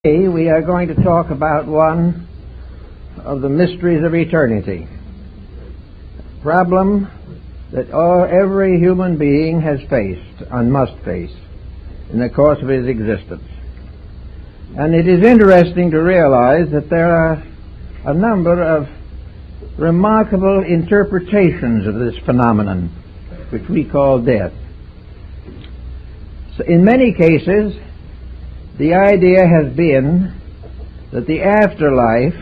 Today we are going to talk about one of the mysteries of eternity, a problem that every human being has faced and must face in the course of his existence. And it is interesting to realize that there are a number of remarkable interpretations of this phenomenon, which we call death. So in many cases, the idea has been that the afterlife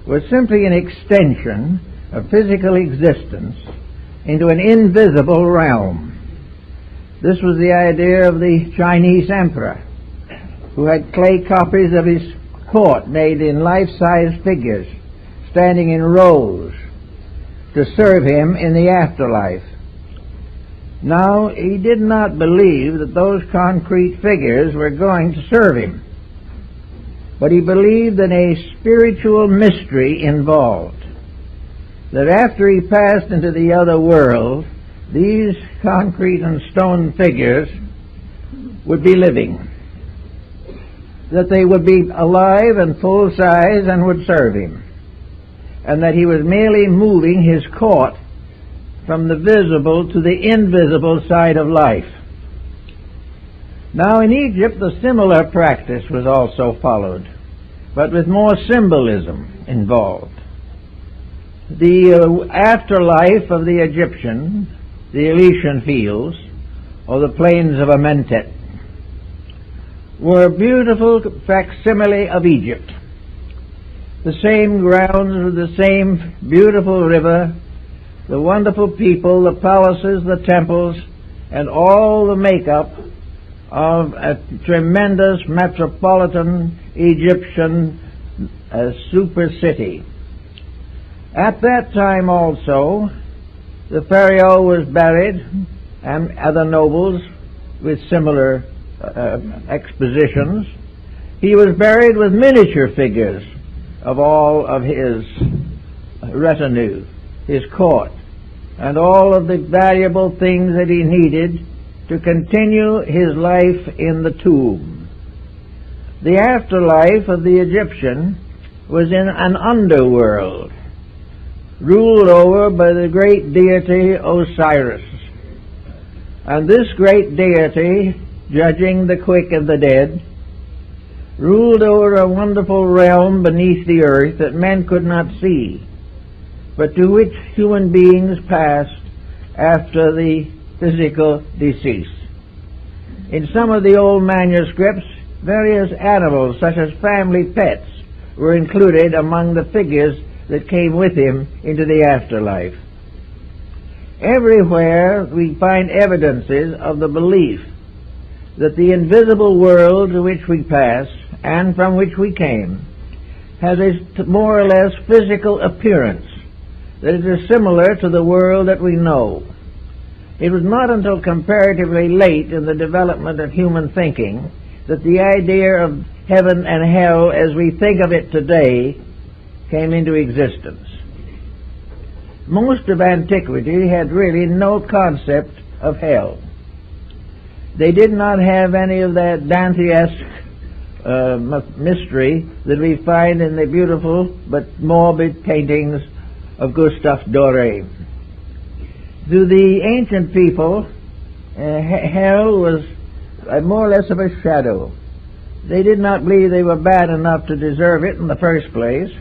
was simply an extension of physical existence into an invisible realm. This was the idea of the Chinese emperor, who had clay copies of his court made in life-size figures, standing in rows to serve him in the afterlife. Now, he did not believe that those concrete figures were going to serve him, but he believed in a spiritual mystery involved, that after he passed into the other world, these concrete and stone figures would be living, that they would be alive and full size and would serve him, and that he was merely moving his court from the visible to the invisible side of life. Now in Egypt a similar practice was also followed, but with more symbolism involved. The afterlife of the Egyptian, the Elysian fields, or the plains of Amentet, were a beautiful facsimile of Egypt. The same grounds with the same beautiful river, the wonderful people, the palaces, the temples, and all the makeup of a tremendous metropolitan Egyptian super city. At that time also, the pharaoh was buried, and other nobles with similar expositions. He was buried with miniature figures of all of his retinue, his court, and all of the valuable things that he needed to continue his life in the tomb. The afterlife of the Egyptian was in an underworld, ruled over by the great deity Osiris. And this great deity, judging the quick and the dead, ruled over a wonderful realm beneath the earth that men could not see, but to which human beings passed after the physical decease. In some of the old manuscripts, various animals, such as family pets, were included among the figures that came with him into the afterlife. Everywhere we find evidences of the belief that the invisible world to which we pass and from which we came has a more or less physical appearance, that it is similar to the world that we know. It was not until comparatively late in the development of human thinking that the idea of heaven and hell as we think of it today came into existence. Most of antiquity had really no concept of hell. They did not have any of that Dantesque mystery that we find in the beautiful but morbid paintings of Gustave Doré. To the ancient people, hell was more or less of a shadow. They did not believe they were bad enough to deserve it in the first place,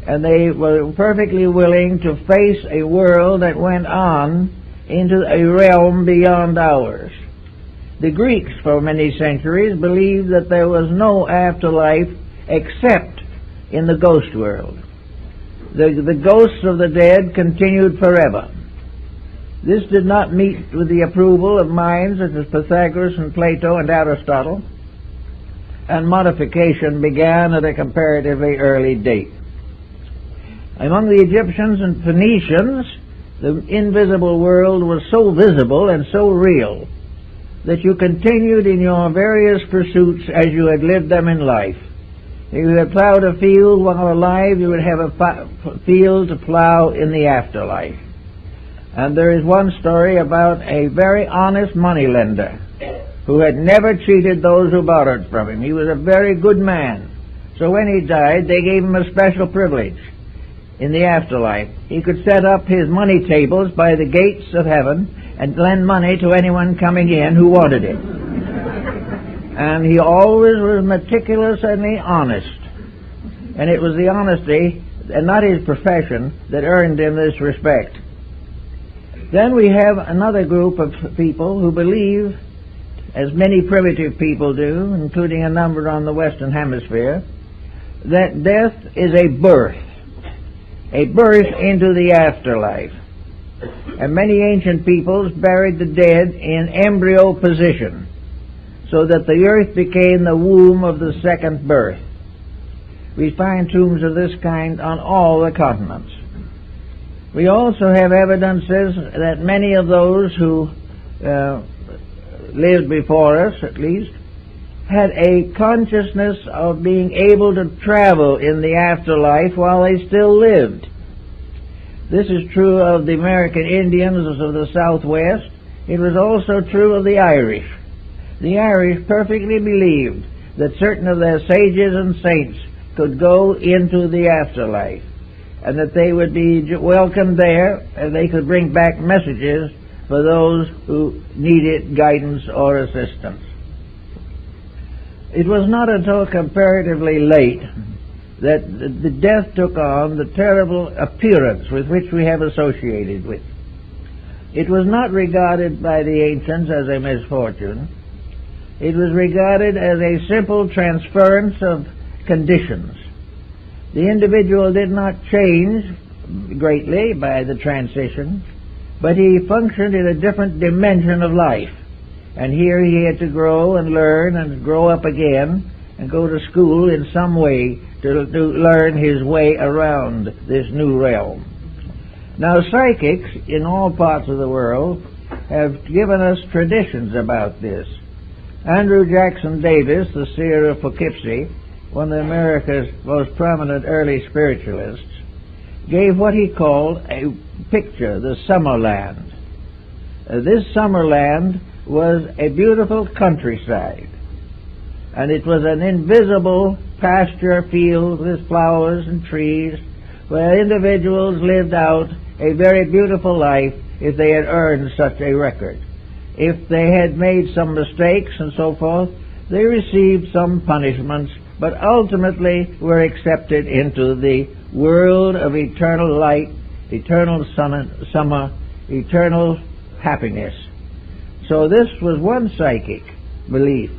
and they were perfectly willing to face a world that went on into a realm beyond ours. The Greeks, for many centuries, believed that there was no afterlife except in the ghost world. The ghosts of the dead continued forever. This did not meet with the approval of minds such as Pythagoras and Plato and Aristotle, and modification began at a comparatively early date. Among the Egyptians and Phoenicians, the invisible world was so visible and so real that you continued in your various pursuits as you had lived them in life. If you had plowed a field while alive, you would have a field to plow in the afterlife. And there is one story about a very honest moneylender who had never cheated those who borrowed from him. He was a very good man. So when he died, they gave him a special privilege in the afterlife. He could set up his money tables by the gates of heaven and lend money to anyone coming in who wanted it. And he always was meticulous and honest. And it was the honesty, and not his profession, that earned him this respect. Then we have another group of people who believe, as many primitive people do, including a number on the Western Hemisphere, that death is a birth into the afterlife. And many ancient peoples buried the dead in embryo position, so that the earth became the womb of the second birth. We find tombs of this kind on all the continents. We also have evidences that many of those who lived before us, at least, had a consciousness of being able to travel in the afterlife while they still lived. This is true of the American Indians of the Southwest. It was also true of the Irish. The Irish perfectly believed that certain of their sages and saints could go into the afterlife, and that they would be welcomed there, and they could bring back messages for those who needed guidance or assistance. It was not until comparatively late that the death took on the terrible appearance with which we have associated with. It was not regarded by the ancients as a misfortune. It was regarded as a simple transference of conditions. The individual did not change greatly by the transition, but he functioned in a different dimension of life. And here he had to grow and learn and grow up again and go to school in some way to learn his way around this new realm. Now, psychics in all parts of the world have given us traditions about this. Andrew Jackson Davis, the seer of Poughkeepsie, one of America's most prominent early spiritualists, gave what he called a picture, the Summerland. This Summerland was a beautiful countryside, and it was an invisible pasture field with flowers and trees where individuals lived out a very beautiful life if they had earned such a record. If they had made some mistakes and so forth, they received some punishments, but ultimately were accepted into the world of eternal light, eternal summer, eternal happiness. So this was one psychic belief,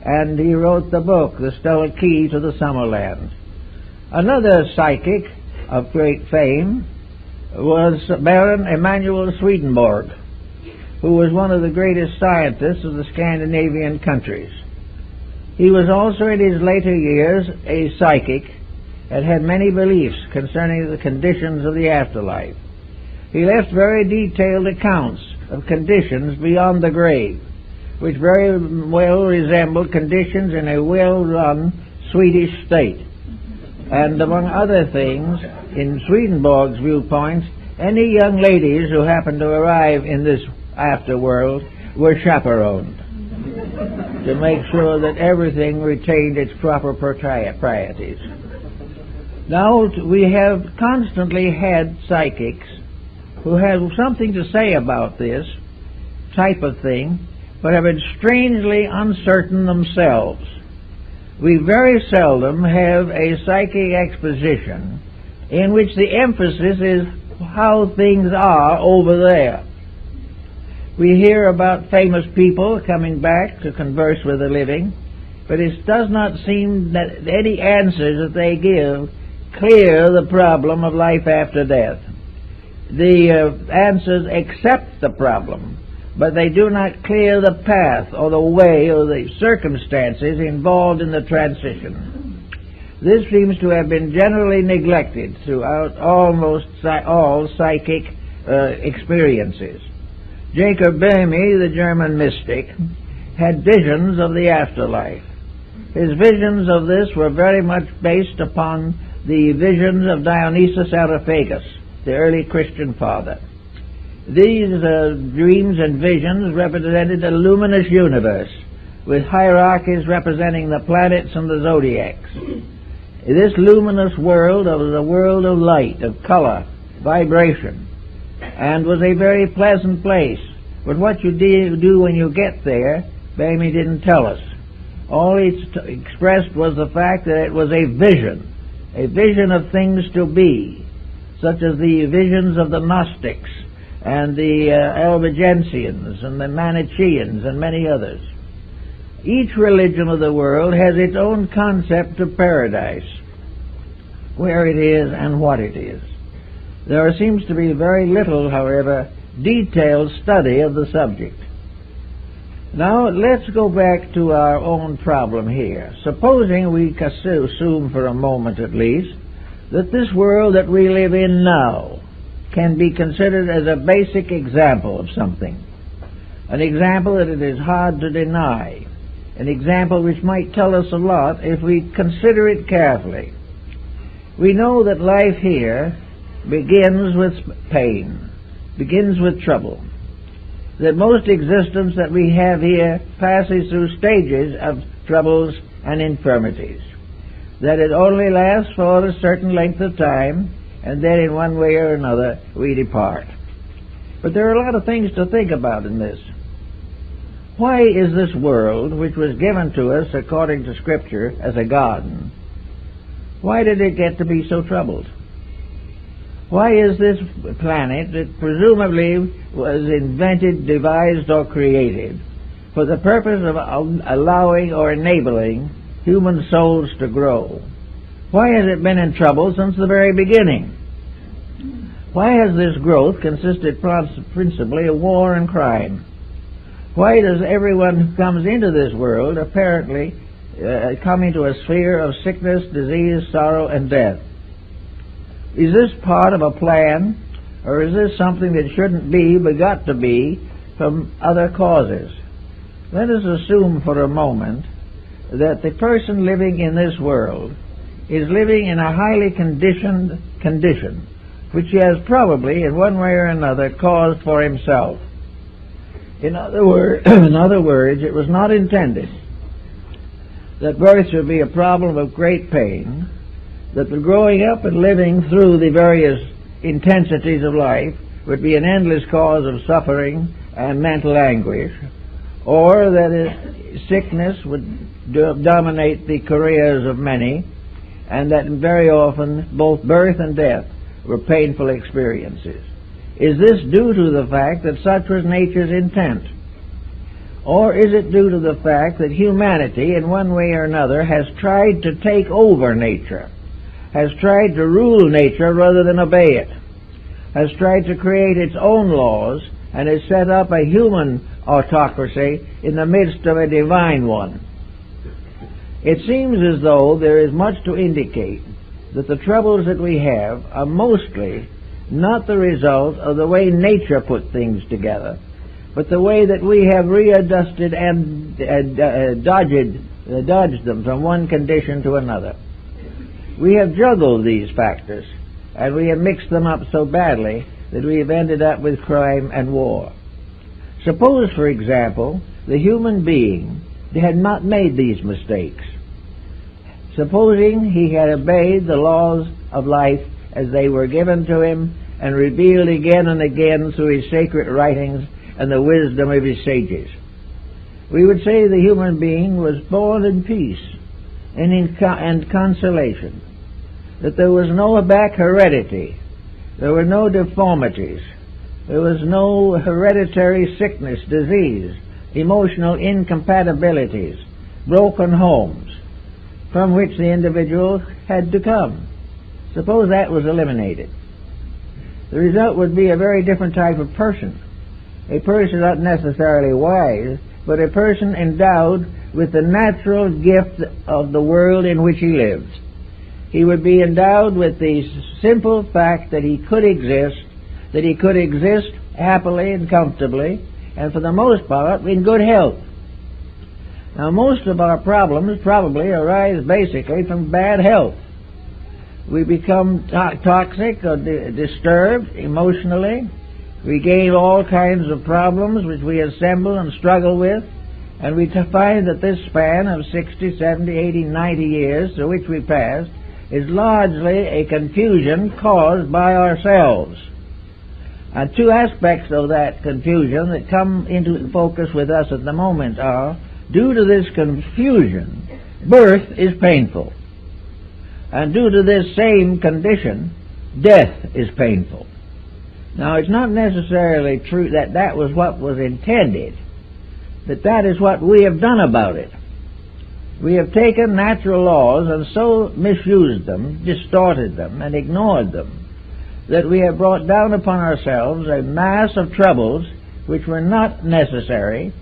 and he wrote the book, The Stellar Key to the Summerland. Another psychic of great fame was Baron Emanuel Swedenborg, who was one of the greatest scientists of the Scandinavian countries. He was also in his later years a psychic and had many beliefs concerning the conditions of the afterlife. He left very detailed accounts of conditions beyond the grave, which very well resembled conditions in a well-run Swedish state. And among other things, in Swedenborg's viewpoints, any young ladies who happened to arrive in this afterworld were chaperoned to make sure that everything retained its proper proprieties. Now, we have constantly had psychics who have something to say about this type of thing, but have been strangely uncertain themselves. We very seldom have a psychic exposition in which the emphasis is how things are over there. We hear about famous people coming back to converse with the living, but it does not seem that any answers that they give clear the problem of life after death. The answers accept the problem, but they do not clear the path or the way or the circumstances involved in the transition. This seems to have been generally neglected throughout almost all psychic experiences. Jacob Boehme, the German mystic, had visions of the afterlife. His visions of this were very much based upon the visions of Dionysius Areopagus, the early Christian father. These dreams and visions represented a luminous universe with hierarchies representing the planets and the zodiacs. This luminous world was a world of light, of color, vibration, and was a very pleasant place. But what you do when you get there, Bamey didn't tell us. All he expressed was the fact that it was a vision of things to be, such as the visions of the Gnostics and the Albigensians and the Manichaeans and many others. Each religion of the world has its own concept of paradise, where it is and what it is. There seems to be very little, however, detailed study of the subject. Now, let's go back to our own problem here. Supposing we assume for a moment at least that this world that we live in now can be considered as a basic example of something, an example that it is hard to deny, an example which might tell us a lot if we consider it carefully. We know that life here begins with pain, begins with trouble, that most existence that we have here passes through stages of troubles and infirmities, that it only lasts for a certain length of time, and then in one way or another we depart. But there are a lot of things to think about in this. Why is this world, which was given to us according to Scripture as a garden, why did it get to be so troubled? Why is this planet, that presumably was invented, devised, or created for the purpose of allowing or enabling human souls to grow, why has it been in trouble since the very beginning? Why has this growth consisted principally of war and crime? Why does everyone who comes into this world apparently come into a sphere of sickness, disease, sorrow, and death? Is this part of a plan, or is this something that shouldn't be but got to be from other causes? Let us assume for a moment that the person living in this world is living in a highly conditioned condition, which he has probably, in one way or another, caused for himself. In other words, it was not intended that birth should be a problem of great pain, that the growing up and living through the various intensities of life would be an endless cause of suffering and mental anguish, or that sickness would dominate the careers of many, and that very often both birth and death were painful experiences. Is this due to the fact that such was nature's intent? Or is it due to the fact that humanity, in one way or another, has tried to take over nature, has tried to rule nature rather than obey it, has tried to create its own laws, and has set up a human autocracy in the midst of a divine one? It seems as though there is much to indicate that the troubles that we have are mostly not the result of the way nature put things together, but the way that we have readjusted and dodged them from one condition to another. We have juggled these factors, and we have mixed them up so badly that we have ended up with crime and war. Suppose, for example, the human being had not made these mistakes. Supposing he had obeyed the laws of life as they were given to him and revealed again and again through his sacred writings and the wisdom of his sages, we would say the human being was born in peace and consolation, that there was no back heredity, there were no deformities, there was no hereditary sickness, disease, emotional incompatibilities, broken homes, from which the individual had to come. Suppose that was eliminated. The result would be a very different type of person. A person not necessarily wise, but a person endowed with the natural gift of the world in which he lives. He would be endowed with the simple fact that he could exist happily and comfortably, and for the most part in good health. Now, most of our problems probably arise basically from bad health. We become toxic or disturbed emotionally. We gain all kinds of problems which we assemble and struggle with, And we find that this span of 60, 70, 80, 90 years through which we passed is largely a confusion caused by ourselves. And two aspects of that confusion that come into focus with us at the moment are, due to this confusion, birth is painful. And due to this same condition, death is painful. Now, it's not necessarily true that that was what was intended, but that is what we have done about it. We have taken natural laws and so misused them, distorted them, and ignored them, that we have brought down upon ourselves a mass of troubles which were not necessary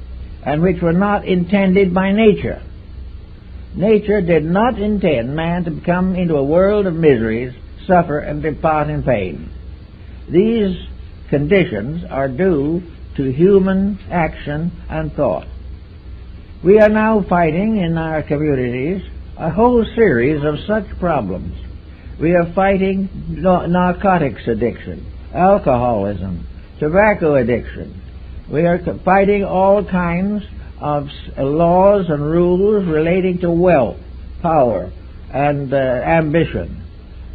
and which were not intended by nature. Nature did not intend man to come into a world of miseries, suffer, and depart in pain. These conditions are due to human action and thought. We are now fighting in our communities a whole series of such problems. We are fighting narcotics addiction, alcoholism, tobacco addiction. We are fighting all kinds of laws and rules relating to wealth, power, and ambition.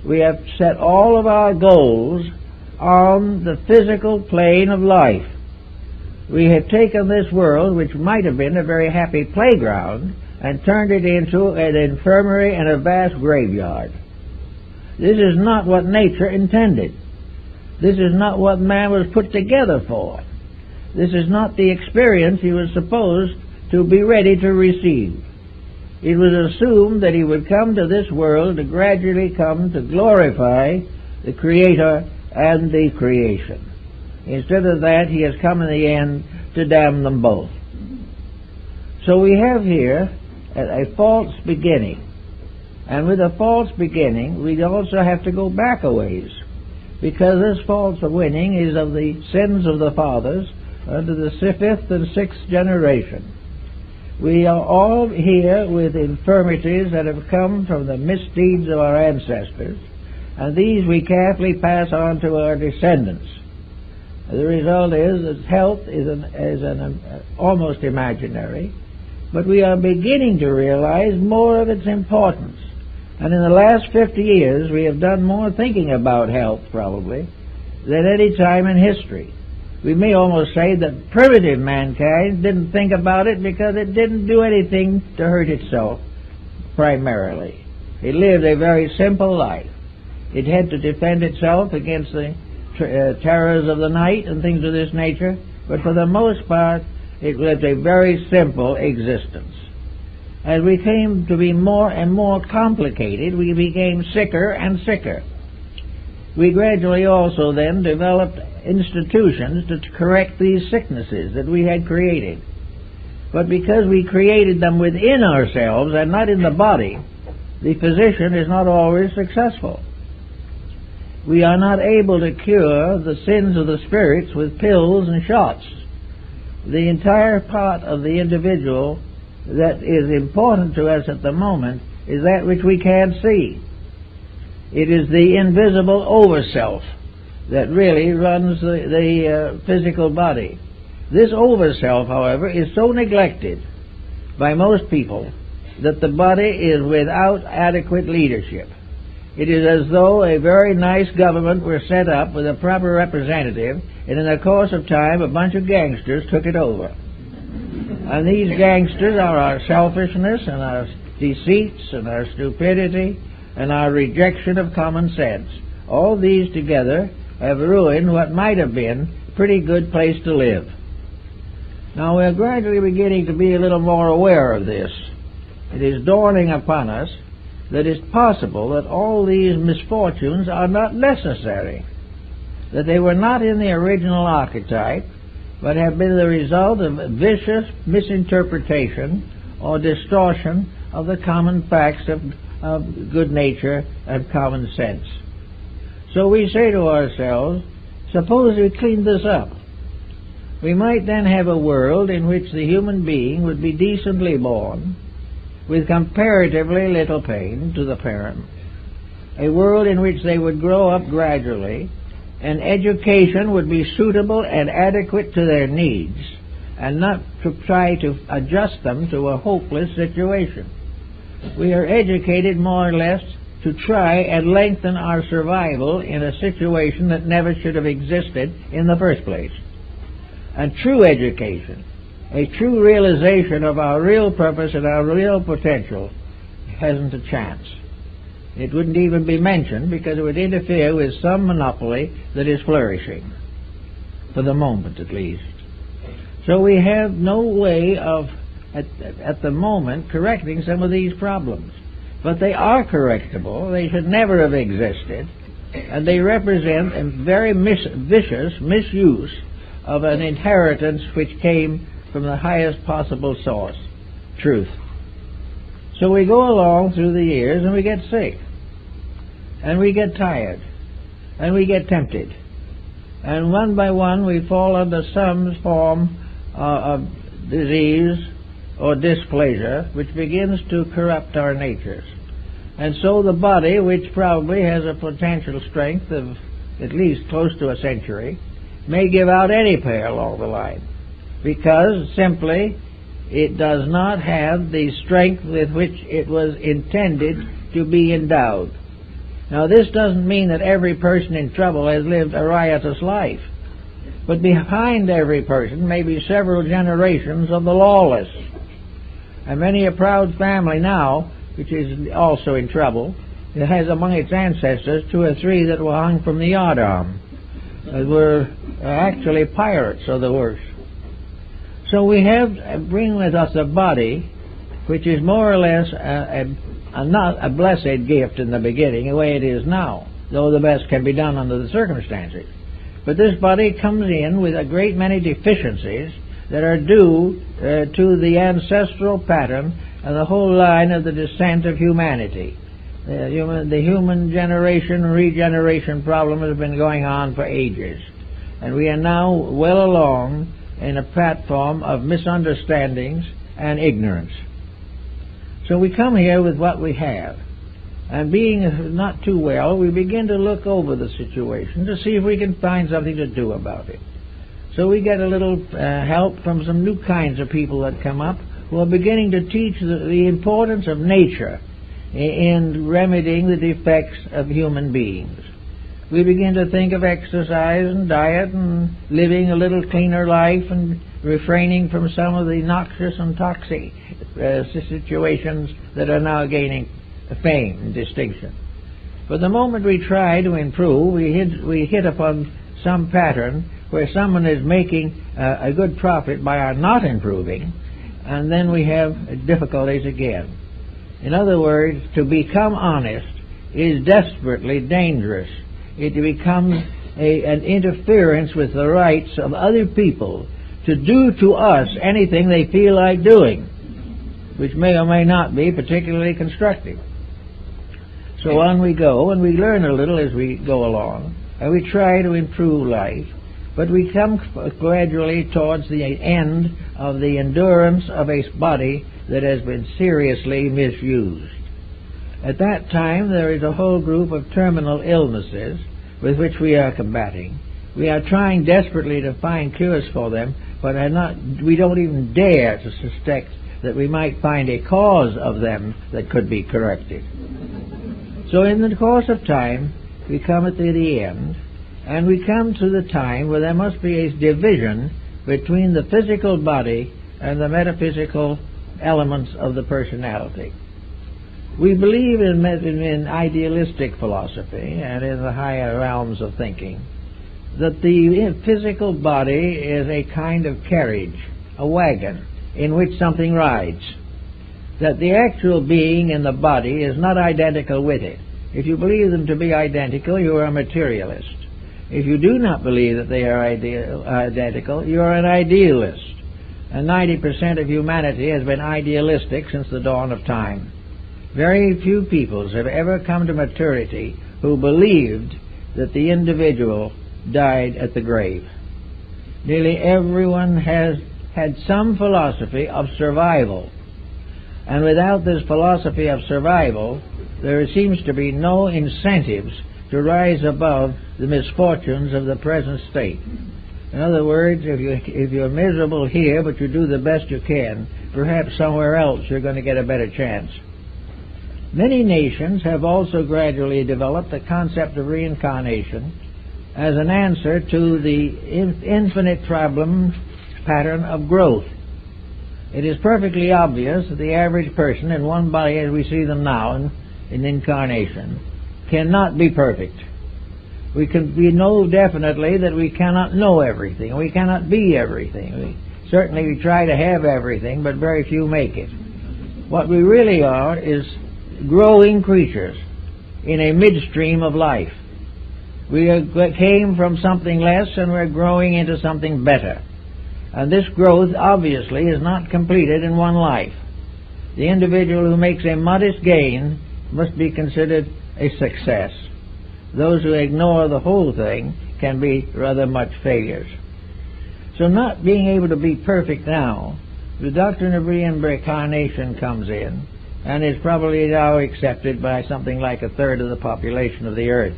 We have set all of our goals on the physical plane of life. We have taken this world, which might have been a very happy playground, and turned it into an infirmary and a vast graveyard. This is not what nature intended. This is not what man was put together for. This is not the experience he was supposed to be ready to receive. It was assumed that he would come to this world to gradually come to glorify the Creator and the creation. Instead of that, he has come in the end to damn them both. So we have here a false beginning. And with a false beginning, we also have to go back a ways, because this false beginning is of the sins of the fathers unto the fifth and sixth generation. We are all here with infirmities that have come from the misdeeds of our ancestors, and these we carefully pass on to our descendants. The result is that health is almost imaginary, but we are beginning to realize more of its importance. And in the last 50 years, we have done more thinking about health, probably, than any time in history. We may almost say that primitive mankind didn't think about it because it didn't do anything to hurt itself, primarily. It lived a very simple life. It had to defend itself against the terrors of the night and things of this nature, but for the most part, it lived a very simple existence. As we came to be more and more complicated, we became sicker and sicker. We gradually also then developed institutions to correct these sicknesses that we had created. But because we created them within ourselves and not in the body, the physician is not always successful. We are not able to cure the sins of the spirits with pills and shots. The entire part of the individual that is important to us at the moment is that which we can't see. It is the invisible overself that really runs the physical body. This overself, however, is so neglected by most people that the body is without adequate leadership. It is as though a very nice government were set up with a proper representative, and in the course of time a bunch of gangsters took it over. And these gangsters are our selfishness and our deceits and our stupidity and our rejection of common sense. All these together have ruined what might have been a pretty good place to live. Now we're gradually beginning to be a little more aware of this. It is dawning upon us that it's possible that all these misfortunes are not necessary, that they were not in the original archetype, but have been the result of vicious misinterpretation or distortion of the common facts of good nature and common sense. So we say to ourselves, suppose we clean this up. We might then have a world in which the human being would be decently born, with comparatively little pain to the parent, a world in which they would grow up gradually, and education would be suitable and adequate to their needs, and not to try to adjust them to a hopeless situation. We are educated more or less to try and lengthen our survival in a situation that never should have existed in the first place. And true education, a true realization of our real purpose and our real potential, hasn't a chance. It wouldn't even be mentioned because it would interfere with some monopoly that is flourishing, for the moment at least. So we have no way of, at the moment, correcting some of these problems. But they are correctable. They should never have existed. And they represent a very vicious misuse of an inheritance which came from the highest possible source, truth. So we go along through the years and we get sick. And we get tired. And we get tempted. And one by one we fall under some form of disease or displeasure which begins to corrupt our natures. And so the body, which probably has a potential strength of at least close to a century, may give out any pair along the line, because simply it does not have the strength with which it was intended to be endowed. Now, this doesn't mean that every person in trouble has lived a riotous life, but behind every person may be several generations of the lawless. And many a proud family now, which is also in trouble, it has among its ancestors 2 or 3 that were hung from the yardarm, that were actually pirates of the worst. So we have bring with us a body which is more or less not a blessed gift in the beginning, the way it is now, though the best can be done under the circumstances. But this body comes in with a great many deficiencies that are due to the ancestral pattern and the whole line of the descent of humanity. The human generation regeneration problem has been going on for ages, and we are now well along in a platform of misunderstandings and ignorance. So we come here with what we have, and being not too well, we begin to look over the situation to see if we can find something to do about it. So we get a little help from some new kinds of people that come up who are beginning to teach the importance of nature in remedying the defects of human beings. We begin to think of exercise and diet and living a little cleaner life and refraining from some of the noxious and toxic situations that are now gaining fame and distinction. But the moment we try to improve, we hit upon some pattern where someone is making a good profit by our not improving, and then we have difficulties again. In other words, to become honest is desperately dangerous. It becomes an interference with the rights of other people to do to us anything they feel like doing, which may or may not be particularly constructive. So on we go, and we learn a little as we go along, and we try to improve life, but we come gradually towards the end of the endurance of a body that has been seriously misused. At that time, there is a whole group of terminal illnesses with which we are combating. We are trying desperately to find cures for them, but we don't even dare to suspect that we might find a cause of them that could be corrected. So in the course of time, we come at the end, and we come to the time where there must be a division between the physical body and the metaphysical elements of the personality. We believe in idealistic philosophy and in the higher realms of thinking that the physical body is a kind of carriage, a wagon, in which something rides. That the actual being in the body is not identical with it. If you believe them to be identical, you are a materialist. If you do not believe that they are identical, you are an idealist. And 90% of humanity has been idealistic since the dawn of time. Very few peoples have ever come to maturity who believed that the individual died at the grave. Nearly everyone has had some philosophy of survival. And without this philosophy of survival, there seems to be no incentives to rise above the misfortunes of the present state. In other words, if you're miserable here, but you do the best you can, perhaps somewhere else you're going to get a better chance. Many nations have also gradually developed the concept of reincarnation as an answer to the infinite problem pattern of growth. It is perfectly obvious that the average person in one body as we see them now in incarnation cannot be perfect. We know definitely that we cannot know everything. We cannot be everything. We try to have everything, but very few make it. What we really are is growing creatures in a midstream of life. We came from something less and we're growing into something better. And this growth obviously is not completed in one life. The individual who makes a modest gain must be considered a success. Those who ignore the whole thing can be rather much failures. So not being able to be perfect now, the doctrine of reincarnation comes in and is probably now accepted by something like a third of the population of the earth.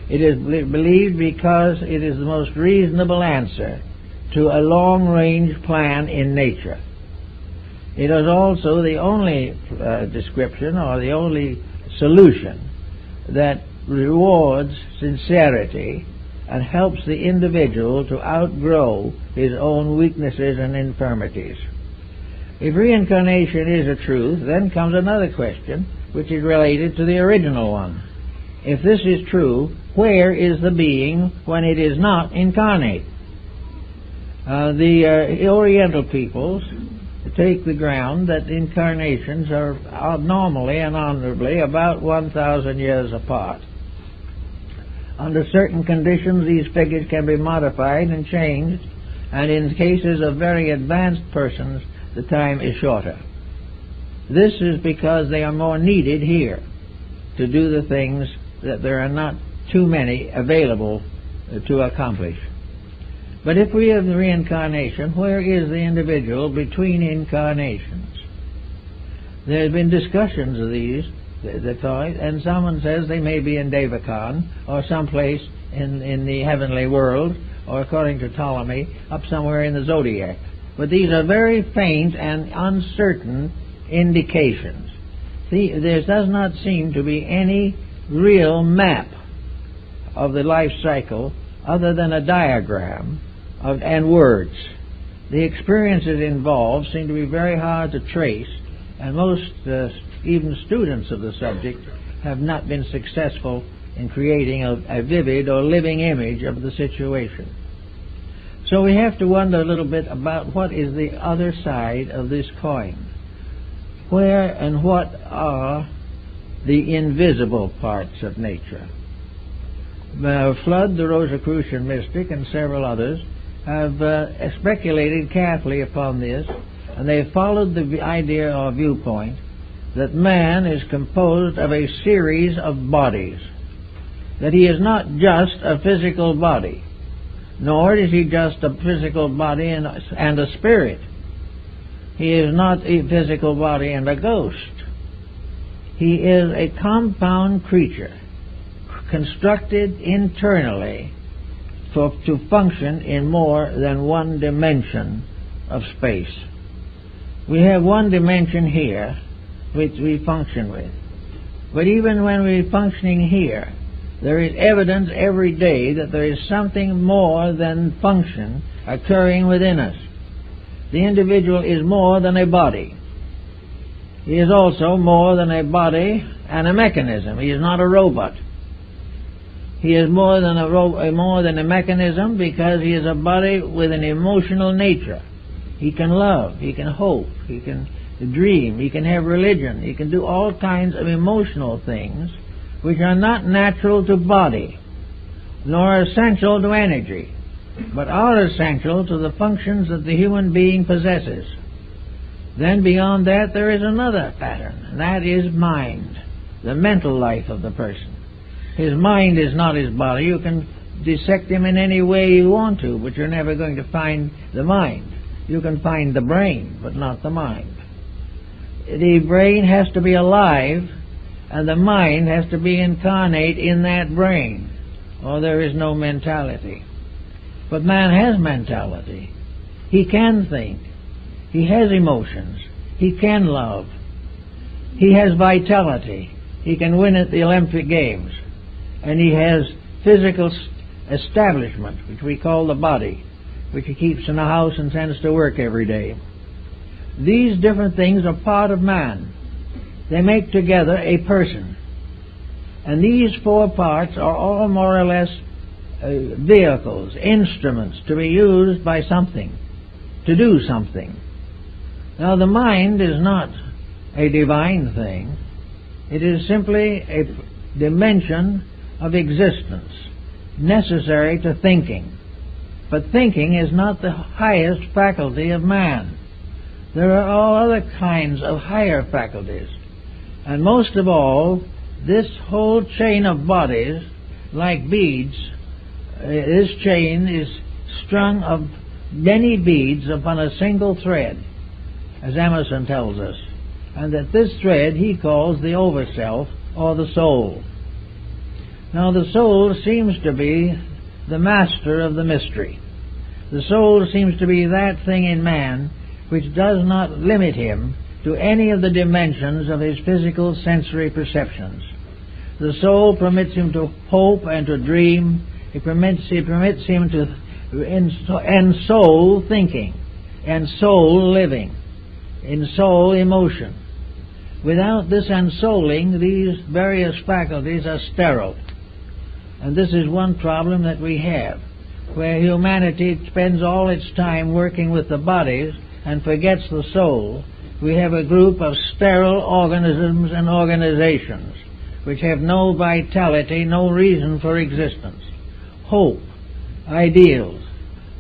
It is believed because it is the most reasonable answer to a long-range plan in nature. It is also the only description or the only solution that rewards sincerity and helps the individual to outgrow his own weaknesses and infirmities. If reincarnation is a truth, then comes another question, which is related to the original one. If this is true, where is the being when it is not incarnate? The Oriental peoples take the ground that incarnations are normally and honorably about 1,000 years apart. Under certain conditions, these figures can be modified and changed, and in cases of very advanced persons, the time is shorter. This is because they are more needed here to do the things that there are not too many available to accomplish. But if we have the reincarnation, where is the individual between incarnations? There have been discussions of these, and someone says they may be in Devakan or someplace in the heavenly world, or according to Ptolemy, up somewhere in the zodiac. But these are very faint and uncertain indications. There does not seem to be any real map of the life cycle other than a diagram and words. The experiences involved seem to be very hard to trace, and most, even students of the subject, have not been successful in creating a vivid or living image of the situation. So we have to wonder a little bit about what is the other side of this coin. Where and what are the invisible parts of nature? Flood, the Rosicrucian mystic, and several others have speculated carefully upon this, and they have followed the idea or viewpoint that man is composed of a series of bodies, that he is not just a physical body, nor is he just a physical body and a spirit. He is not a physical body and a ghost. He is a compound creature, constructed internally to function in more than one dimension of space. We have one dimension here which we function with. But even when we're functioning here, there is evidence every day that there is something more than function occurring within us. The individual is more than a body. He is also more than a body and a mechanism. He is not a robot. He is more than a mechanism because he is a body with an emotional nature. He can love, he can hope, he can dream, he can have religion, he can do all kinds of emotional things which are not natural to body, nor essential to energy, but are essential to the functions that the human being possesses. Then beyond that there is another pattern, and that is mind, the mental life of the person. His mind is not his body. You can dissect him in any way you want to, but you're never going to find the mind. You can find the brain, but not the mind. The brain has to be alive, and the mind has to be incarnate in that brain, or there is no mentality. But man has mentality. He can think. He has emotions. He can love. He has vitality. He can win at the Olympic Games. And he has physical establishment, which we call the body, which he keeps in a house and sends to work every day. These different things are part of man. They make together a person. And these four parts are all more or less vehicles, instruments to be used by something, to do something. Now the mind is not a divine thing. It is simply a dimension of existence necessary to thinking. But thinking is not the highest faculty of man. There are all other kinds of higher faculties. And most of all, this whole chain of bodies, like beads, this chain is strung of many beads upon a single thread, as Emerson tells us, and that this thread he calls the overself, or the soul. Now the soul seems to be the master of the mystery. The soul seems to be that thing in man which does not limit him to any of the dimensions of his physical sensory perceptions. The soul permits him to hope and to dream. It permits him to ensoul thinking, ensoul living, ensoul emotion. Without this ensouling, these various faculties are sterile. And this is one problem that we have, where humanity spends all its time working with the bodies and forgets the soul. We have a group of sterile organisms and organizations which have no vitality, no reason for existence. Hope, ideals,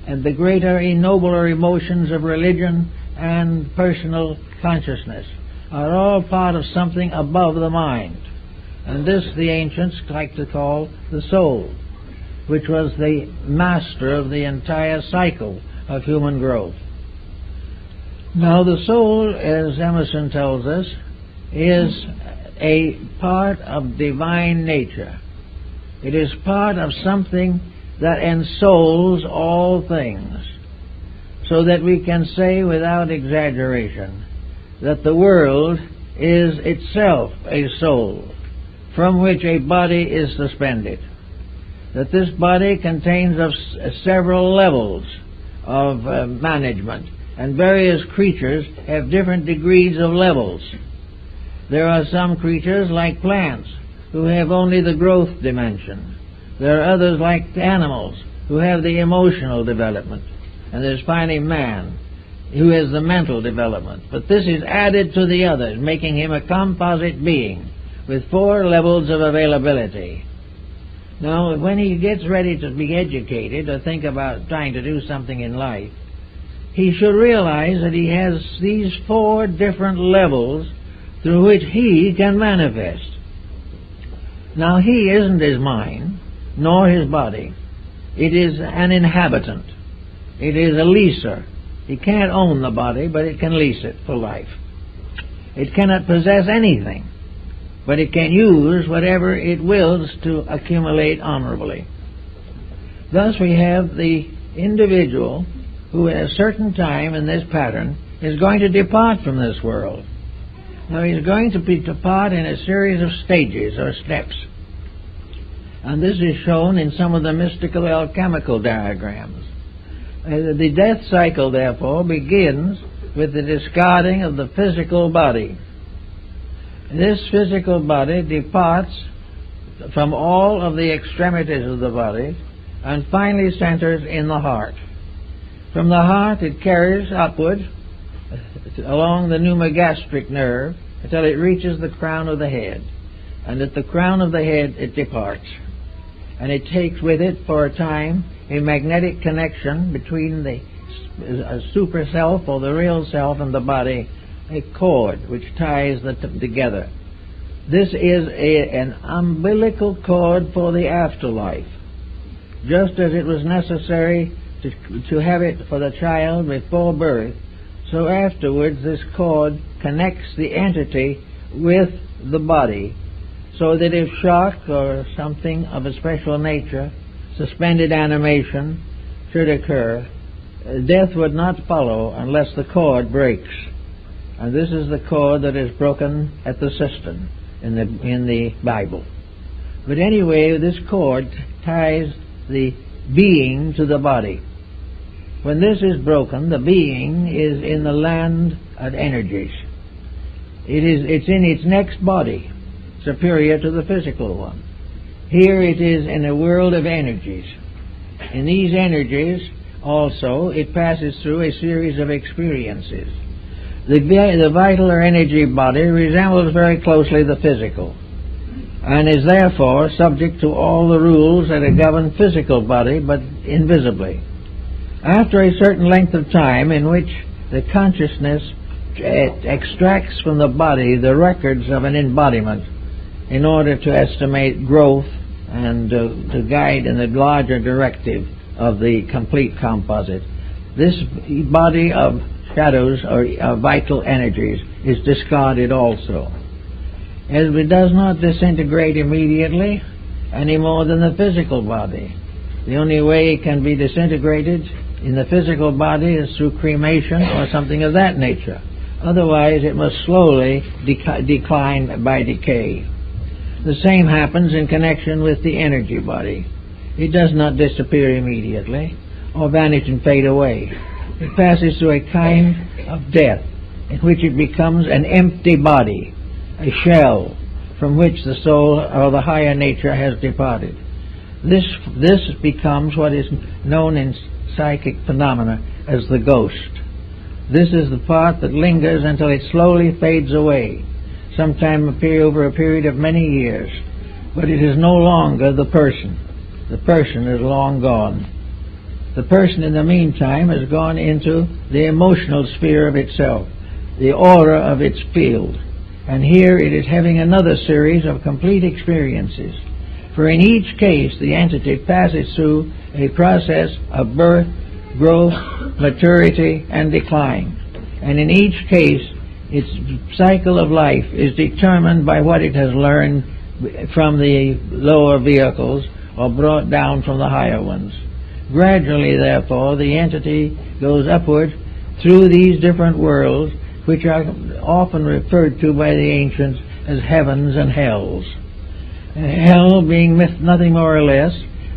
and the greater, nobler emotions of religion and personal consciousness are all part of something above the mind. And this the ancients like to call the soul, which was the master of the entire cycle of human growth. Now the soul, as Emerson tells us, is a part of divine nature. It is part of something that ensouls all things, so that we can say without exaggeration that the world is itself a soul from which a body is suspended, that this body contains of several levels of management, and various creatures have different degrees of levels. There are some creatures like plants who have only the growth dimension. There are others like animals who have the emotional development. And there's finally man who has the mental development. But this is added to the others, making him a composite being with four levels of availability. Now, when he gets ready to be educated or think about trying to do something in life, he should realize that he has these four different levels through which he can manifest. Now, he isn't his mind, nor his body. It is an inhabitant. It is a leaser. He can't own the body, but it can lease it for life. It cannot possess anything, but it can use whatever it wills to accumulate honorably. Thus we have the individual who at a certain time in this pattern is going to depart from this world. Now he's going to depart in a series of stages or steps. And this is shown in some of the mystical alchemical diagrams. The death cycle, therefore, begins with the discarding of the physical body. This physical body departs from all of the extremities of the body and finally centers in the heart. From the heart it carries upward along the pneumogastric nerve until it reaches the crown of the head. And at the crown of the head it departs. And it takes with it for a time a magnetic connection between the super self or the real self and the body, a cord which ties them together. This is an umbilical cord for the afterlife. Just as it was necessary to have it for the child before birth, so afterwards this cord connects the entity with the body, so that if shock or something of a special nature, suspended animation, should occur, death would not follow unless the cord breaks. And this is the cord that is broken at the cistern in the Bible. But anyway, this cord ties the being to the body. When this is broken, the being is in the land of energies. It's in its next body, superior to the physical one. Here it is in a world of energies. In these energies, also, it passes through a series of experiences. The vital or energy body resembles very closely the physical, and is therefore subject to all the rules that govern physical body, but invisibly. After a certain length of time in which the consciousness extracts from the body the records of an embodiment in order to estimate growth and to guide in the larger directive of the complete composite, this body of shadows or vital energies is discarded also. As it does not disintegrate immediately any more than the physical body. The only way it can be disintegrated in the physical body is through cremation or something of that nature. Otherwise it must slowly decline by decay. The same happens in connection with the energy body. It does not disappear immediately or vanish and fade away. It passes through a kind of death in which it becomes an empty body, a shell from which the soul or the higher nature has departed. This becomes what is known in psychic phenomena as the ghost. This is the part that lingers until it slowly fades away, sometime over a period of many years. But it is no longer the person. The person is long gone. The person in the meantime has gone into the emotional sphere of itself, the aura of its field. And here it is having another series of complete experiences. For in each case the entity passes through a process of birth, growth, maturity, and decline. And in each case its cycle of life is determined by what it has learned from the lower vehicles or brought down from the higher ones. Gradually, therefore, the entity goes upward through these different worlds, which are often referred to by the ancients as heavens and hells. Hell being nothing more or less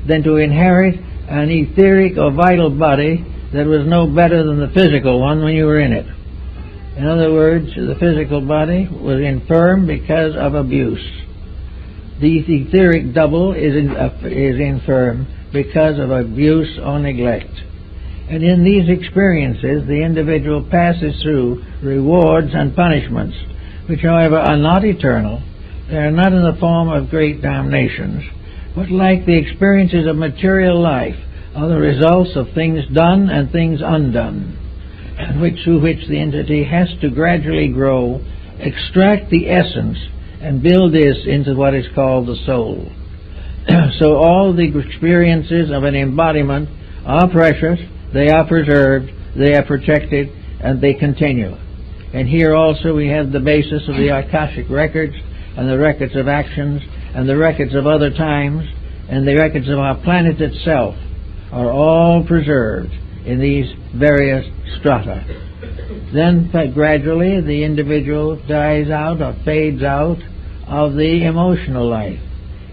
than to inherit an etheric or vital body that was no better than the physical one when you were in it. In other words, the physical body was infirm because of abuse. The etheric double is infirm because of abuse or neglect. And in these experiences, the individual passes through rewards and punishments, which, however, are not eternal. They are not in the form of great damnations, but like the experiences of material life, are the results of things done and things undone, through which the entity has to gradually grow, extract the essence, and build this into what is called the soul. So all the experiences of an embodiment are precious, they are preserved, they are protected, and they continue. And here also we have the basis of the Akashic records, and the records of actions, and the records of other times, and the records of our planet itself are all preserved in these various strata. Then gradually the individual dies out or fades out of the emotional life.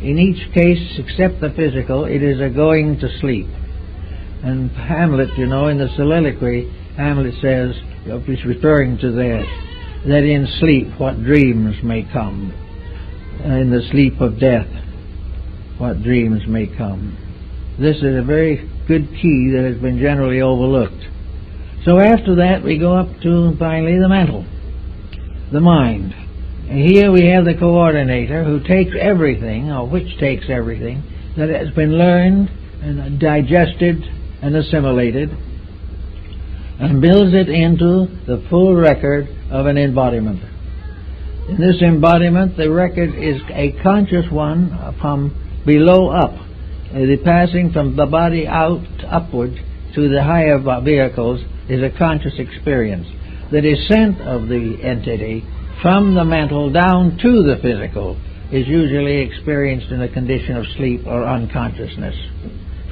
In each case, except the physical, it is a going to sleep. And Hamlet, in the soliloquy, Hamlet says, he's referring to that in sleep what dreams may come. In the sleep of death, what dreams may come. This is a very good key that has been generally overlooked. So after that we go up to, finally, the mental, the mind. And here we have the coordinator who takes everything, or which takes everything, that has been learned and digested and assimilated, and builds it into the full record of an embodiment. In this embodiment, the record is a conscious one from below up. The passing from the body out upward to the higher vehicles is a conscious experience. The descent of the entity from the mental down to the physical is usually experienced in a condition of sleep or unconsciousness.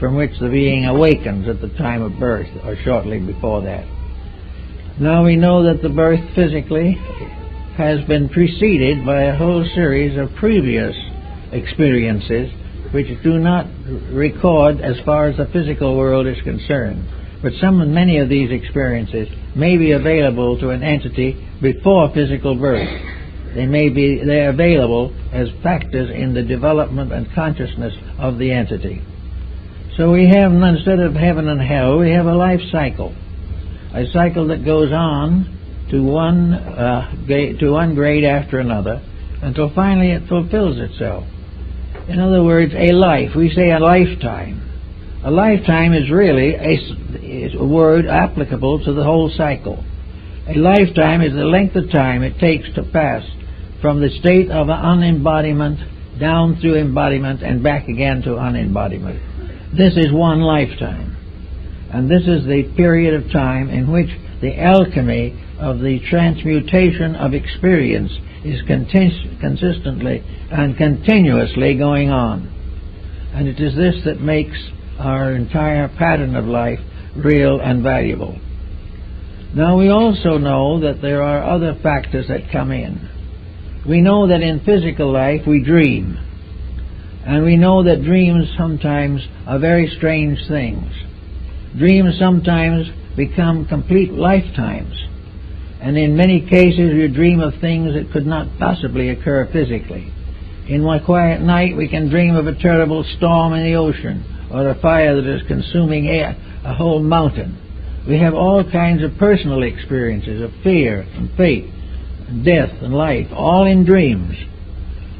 from which the being awakens at the time of birth or shortly before that. Now we know that the birth physically has been preceded by a whole series of previous experiences which do not record as far as the physical world is concerned. But many of these experiences may be available to an entity before physical birth. They're available as factors in the development and consciousness of the entity. So we have, instead of heaven and hell, we have a life cycle. A cycle that goes on to one grade after another until finally it fulfills itself. In other words, a life. We say a lifetime. A lifetime is really a word applicable to the whole cycle. A lifetime is the length of time it takes to pass from the state of unembodiment down through embodiment and back again to unembodiment. This is one lifetime. And this is the period of time in which the alchemy of the transmutation of experience is consistently and continuously going on. And it is this that makes our entire pattern of life real and valuable. Now we also know that there are other factors that come in. We know that in physical life we dream. And we know that dreams sometimes are very strange things. Dreams sometimes become complete lifetimes. And in many cases you dream of things that could not possibly occur physically. In one quiet night we can dream of a terrible storm in the ocean, or a fire that is consuming a whole mountain. We have all kinds of personal experiences of fear and fate and death and life, all in dreams.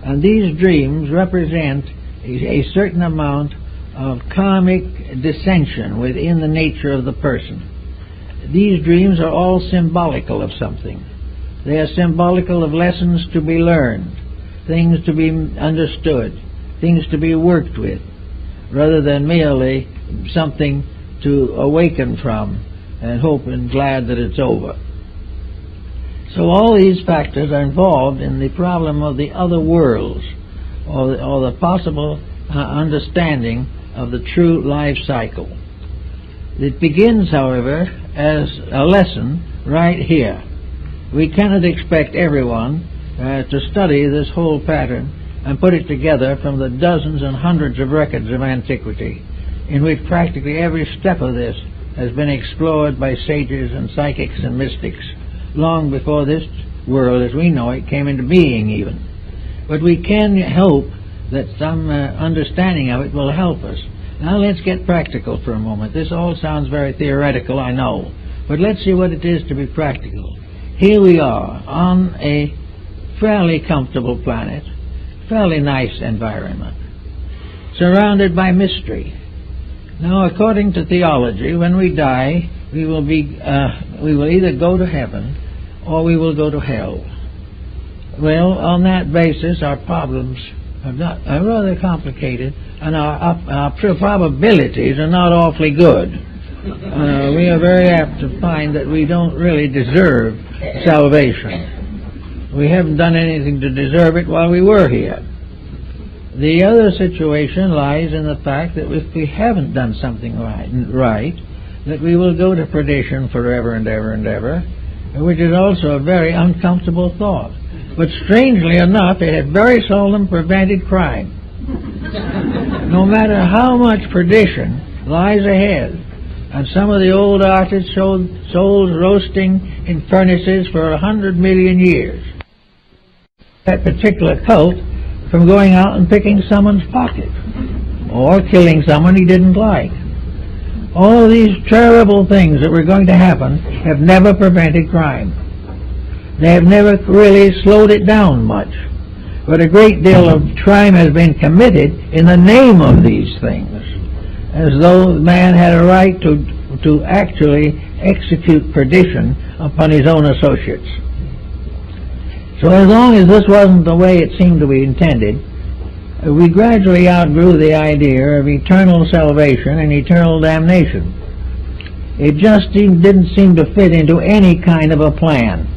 And these dreams represent a certain amount of karmic dissension within the nature of the person. These dreams are all symbolical of something. They are symbolical of lessons to be learned, things to be understood, things to be worked with, rather than merely something to awaken from and hope and glad that it's over. So all these factors are involved in the problem of the other worlds, or the possible understanding of the true life cycle. It begins, however, as a lesson right here. We cannot expect everyone to study this whole pattern and put it together from the dozens and hundreds of records of antiquity, in which practically every step of this has been explored by sages and psychics and mystics long before this world as we know it came into being even. But we can hope that some understanding of it will help us. Now let's get practical for a moment. This all sounds very theoretical, I know, but let's see what it is to be practical. Here we are on a fairly comfortable planet, fairly nice environment, surrounded by mystery. Now, according to theology, when we die, we will either go to heaven or we will go to hell. Well, on that basis, our problems are rather complicated, and our probabilities are not awfully good. We are very apt to find that we don't really deserve salvation. We haven't done anything to deserve it while we were here. The other situation lies in the fact that if we haven't done something right, that we will go to perdition forever and ever and ever, which is also a very uncomfortable thought. But strangely enough, it has very seldom prevented crime. No matter how much perdition lies ahead, and some of the old artists showed souls roasting in furnaces for 100 million years. That particular cult from going out and picking someone's pocket, or killing someone he didn't like. All these terrible things that were going to happen have never prevented crime. They have never really slowed it down much. But a great deal of crime has been committed in the name of these things, as though man had a right to actually execute perdition upon his own associates. So as long as this wasn't the way it seemed to be intended, we gradually outgrew the idea of eternal salvation and eternal damnation. It just didn't seem to fit into any kind of a plan.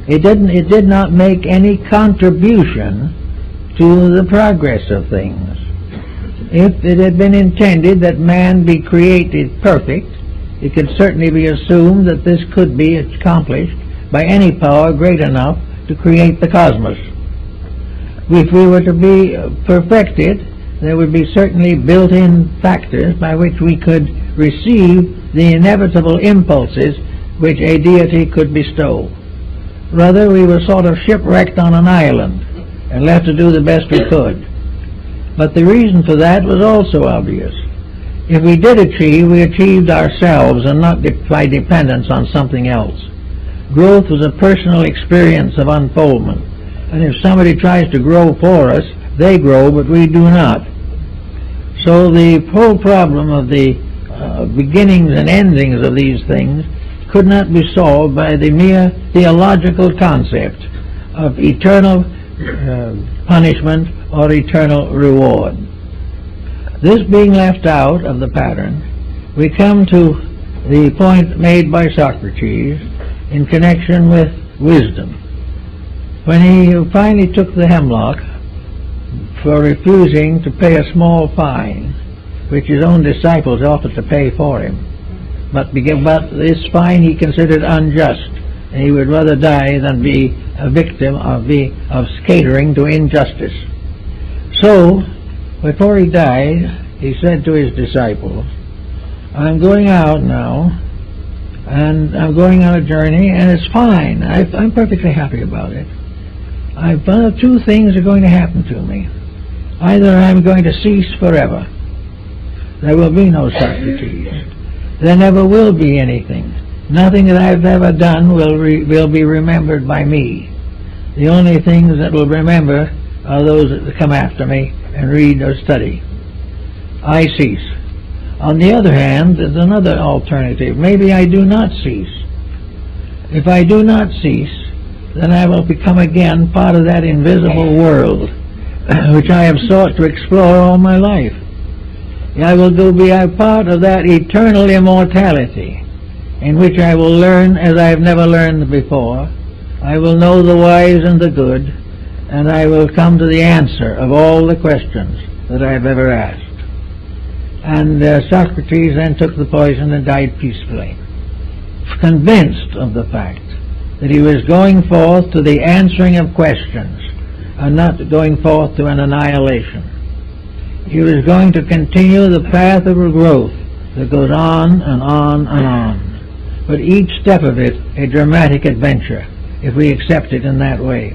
It did not make any contribution to the progress of things. If it had been intended that man be created perfect, it could certainly be assumed that this could be accomplished by any power great enough to create the cosmos. If we were to be perfected, there would be certainly built-in factors by which we could receive the inevitable impulses which a deity could bestow. Rather, we were sort of shipwrecked on an island and left to do the best we could. But the reason for that was also obvious. If we did achieve, we achieved ourselves and not by dependence on something else. Growth was a personal experience of unfoldment, and if somebody tries to grow for us, they grow, but we do not. So the whole problem of the beginnings and endings of these things could not be solved by the mere theological concept of eternal punishment or eternal reward. This being left out of the pattern, we come to the point made by Socrates in connection with wisdom. When he finally took the hemlock for refusing to pay a small fine, which his own disciples offered to pay for him, but this fine he considered unjust, and he would rather die than be a victim of catering to injustice. So, before he died, he said to his disciples, "I'm going out now, and I'm going on a journey, and it's fine. I'm perfectly happy about it. I've found two things are going to happen to me. Either I'm going to cease forever. There will be no Socrates. There never will be anything. Nothing that I've ever done will be remembered by me. The only things that will remember are those that come after me and read or study. I cease. On the other hand, there's another alternative. Maybe I do not cease. If I do not cease, then I will become again part of that invisible world which I have sought to explore all my life. I will be a part of that eternal immortality in which I will learn as I have never learned before. I will know the wise and the good, and I will come to the answer of all the questions that I have ever asked." And Socrates then took the poison and died peacefully, convinced of the fact that he was going forth to the answering of questions and not going forth to an annihilation. He was going to continue the path of growth that goes on and on and on, but each step of it a dramatic adventure, if we accept it in that way.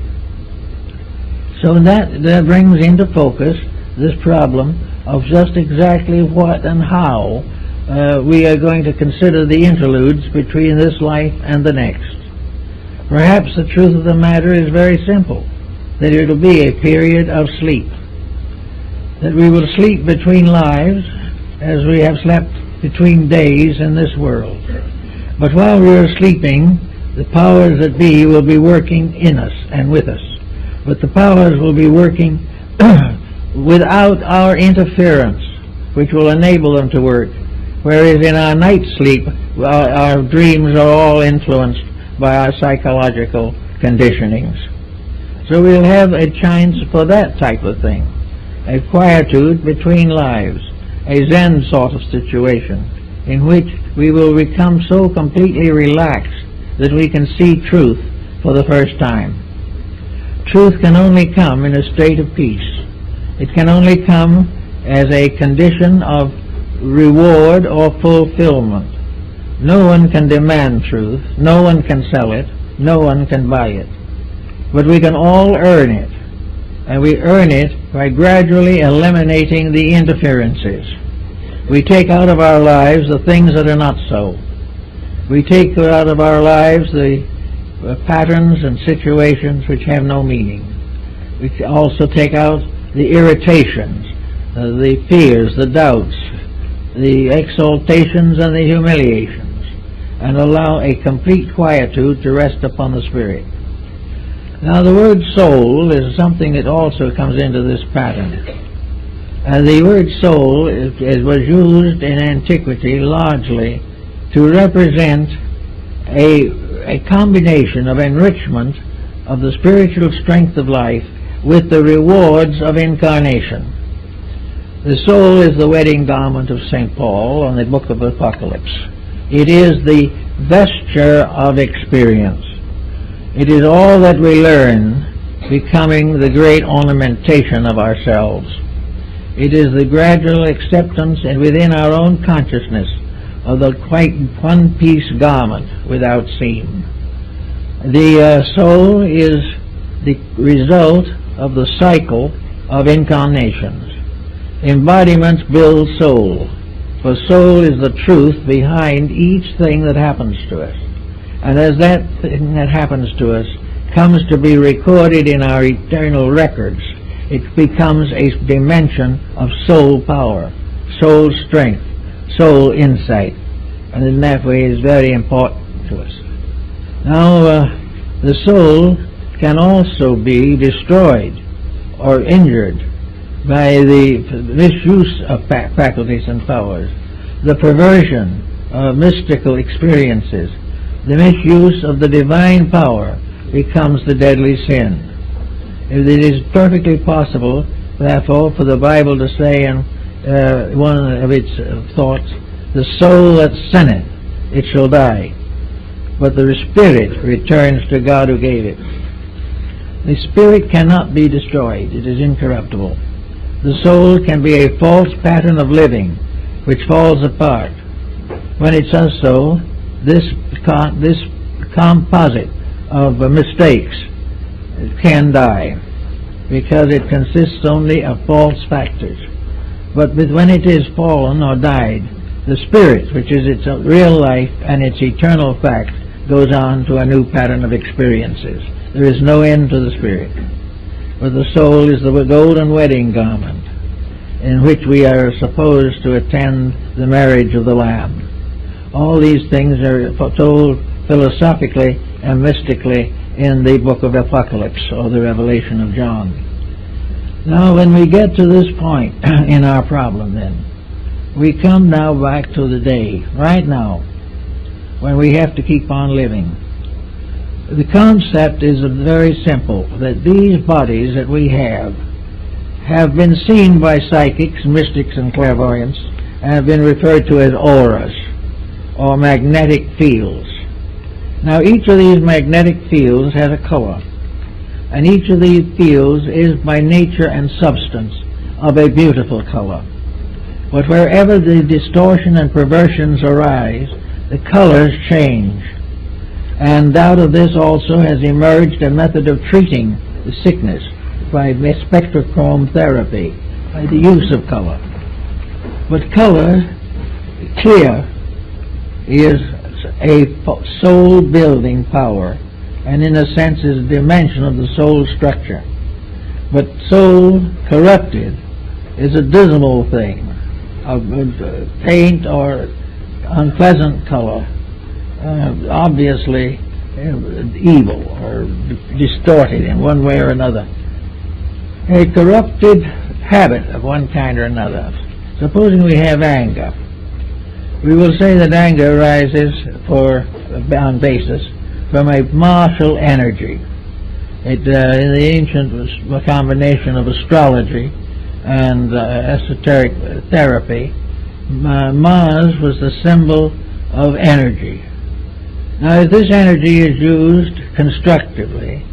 So that brings into focus this problem of just exactly what and how we are going to consider the interludes between this life and the next. Perhaps the truth of the matter is very simple, that it will be a period of sleep, that we will sleep between lives as we have slept between days in this world. But while we are sleeping, the powers that be will be working in us and with us. But the powers will be working without our interference, which will enable them to work. Whereas in our night sleep, our dreams are all influenced by our psychological conditionings. So we'll have a chance for that type of thing, a quietude between lives, a Zen sort of situation, in which we will become so completely relaxed that we can see truth for the first time. Truth can only come in a state of peace. It can only come as a condition of reward or fulfillment. No one can demand truth, no one can sell it, no one can buy it. But we can all earn it, and we earn it by gradually eliminating the interferences. We take out of our lives the things that are not so. We take out of our lives the patterns and situations which have no meaning. We also take out the irritations, the fears, the doubts, the exaltations and the humiliations, and allow a complete quietude to rest upon the spirit. Now the word soul is something that also comes into this pattern. And the word soul was used in antiquity largely to represent a combination of enrichment of the spiritual strength of life with the rewards of incarnation. The soul is the wedding garment of St. Paul on the book of Apocalypse. It is the vesture of experience. It is all that we learn, becoming the great ornamentation of ourselves. It is the gradual acceptance and within our own consciousness of the quite one-piece garment without seam. The soul is the result of the cycle of incarnations. Embodiments build soul, for soul is the truth behind each thing that happens to us. And as that thing that happens to us comes to be recorded in our eternal records, it becomes a dimension of soul power, soul strength, soul insight, and in that way is very important to us. Now, the soul can also be destroyed or injured by the misuse of faculties and powers, the perversion of mystical experiences, the misuse of the divine power becomes the deadly sin. It is perfectly possible, therefore, for the Bible to say in one of its thoughts, the soul that sinneth, it shall die, but the spirit returns to God who gave it. The spirit cannot be destroyed. It is incorruptible. The soul can be a false pattern of living, which falls apart. When it does so, this composite of mistakes can die, because it consists only of false factors. But when it is fallen or died, the spirit, which is its real life and its eternal fact, goes on to a new pattern of experiences. There is no end to the spirit. But the soul is the golden wedding garment in which we are supposed to attend the marriage of the Lamb. All these things are told philosophically and mystically in the book of Apocalypse, or the Revelation of John. Now, when we get to this point in our problem, then, we come now back to the day, right now, when we have to keep on living. The concept is very simple, that these bodies that we have been seen by psychics, mystics, and clairvoyants, and have been referred to as auras, or magnetic fields. Now, each of these magnetic fields has a color, and each of these fields is by nature and substance of a beautiful color. But wherever the distortion and perversions arise, the colors change. And out of this also has emerged a method of treating the sickness by spectrochrome therapy, by the use of color. But color, clear, is a soul-building power, and in a sense is a dimension of the soul structure. But soul corrupted is a dismal thing, of paint or unpleasant color, obviously evil or distorted in one way or another. A corrupted habit of one kind or another. Supposing we have anger, we will say that anger arises on basis from a martial energy. It, in the ancient, was a combination of astrology and esoteric therapy. Mars was the symbol of energy. Now, if this energy is used constructively,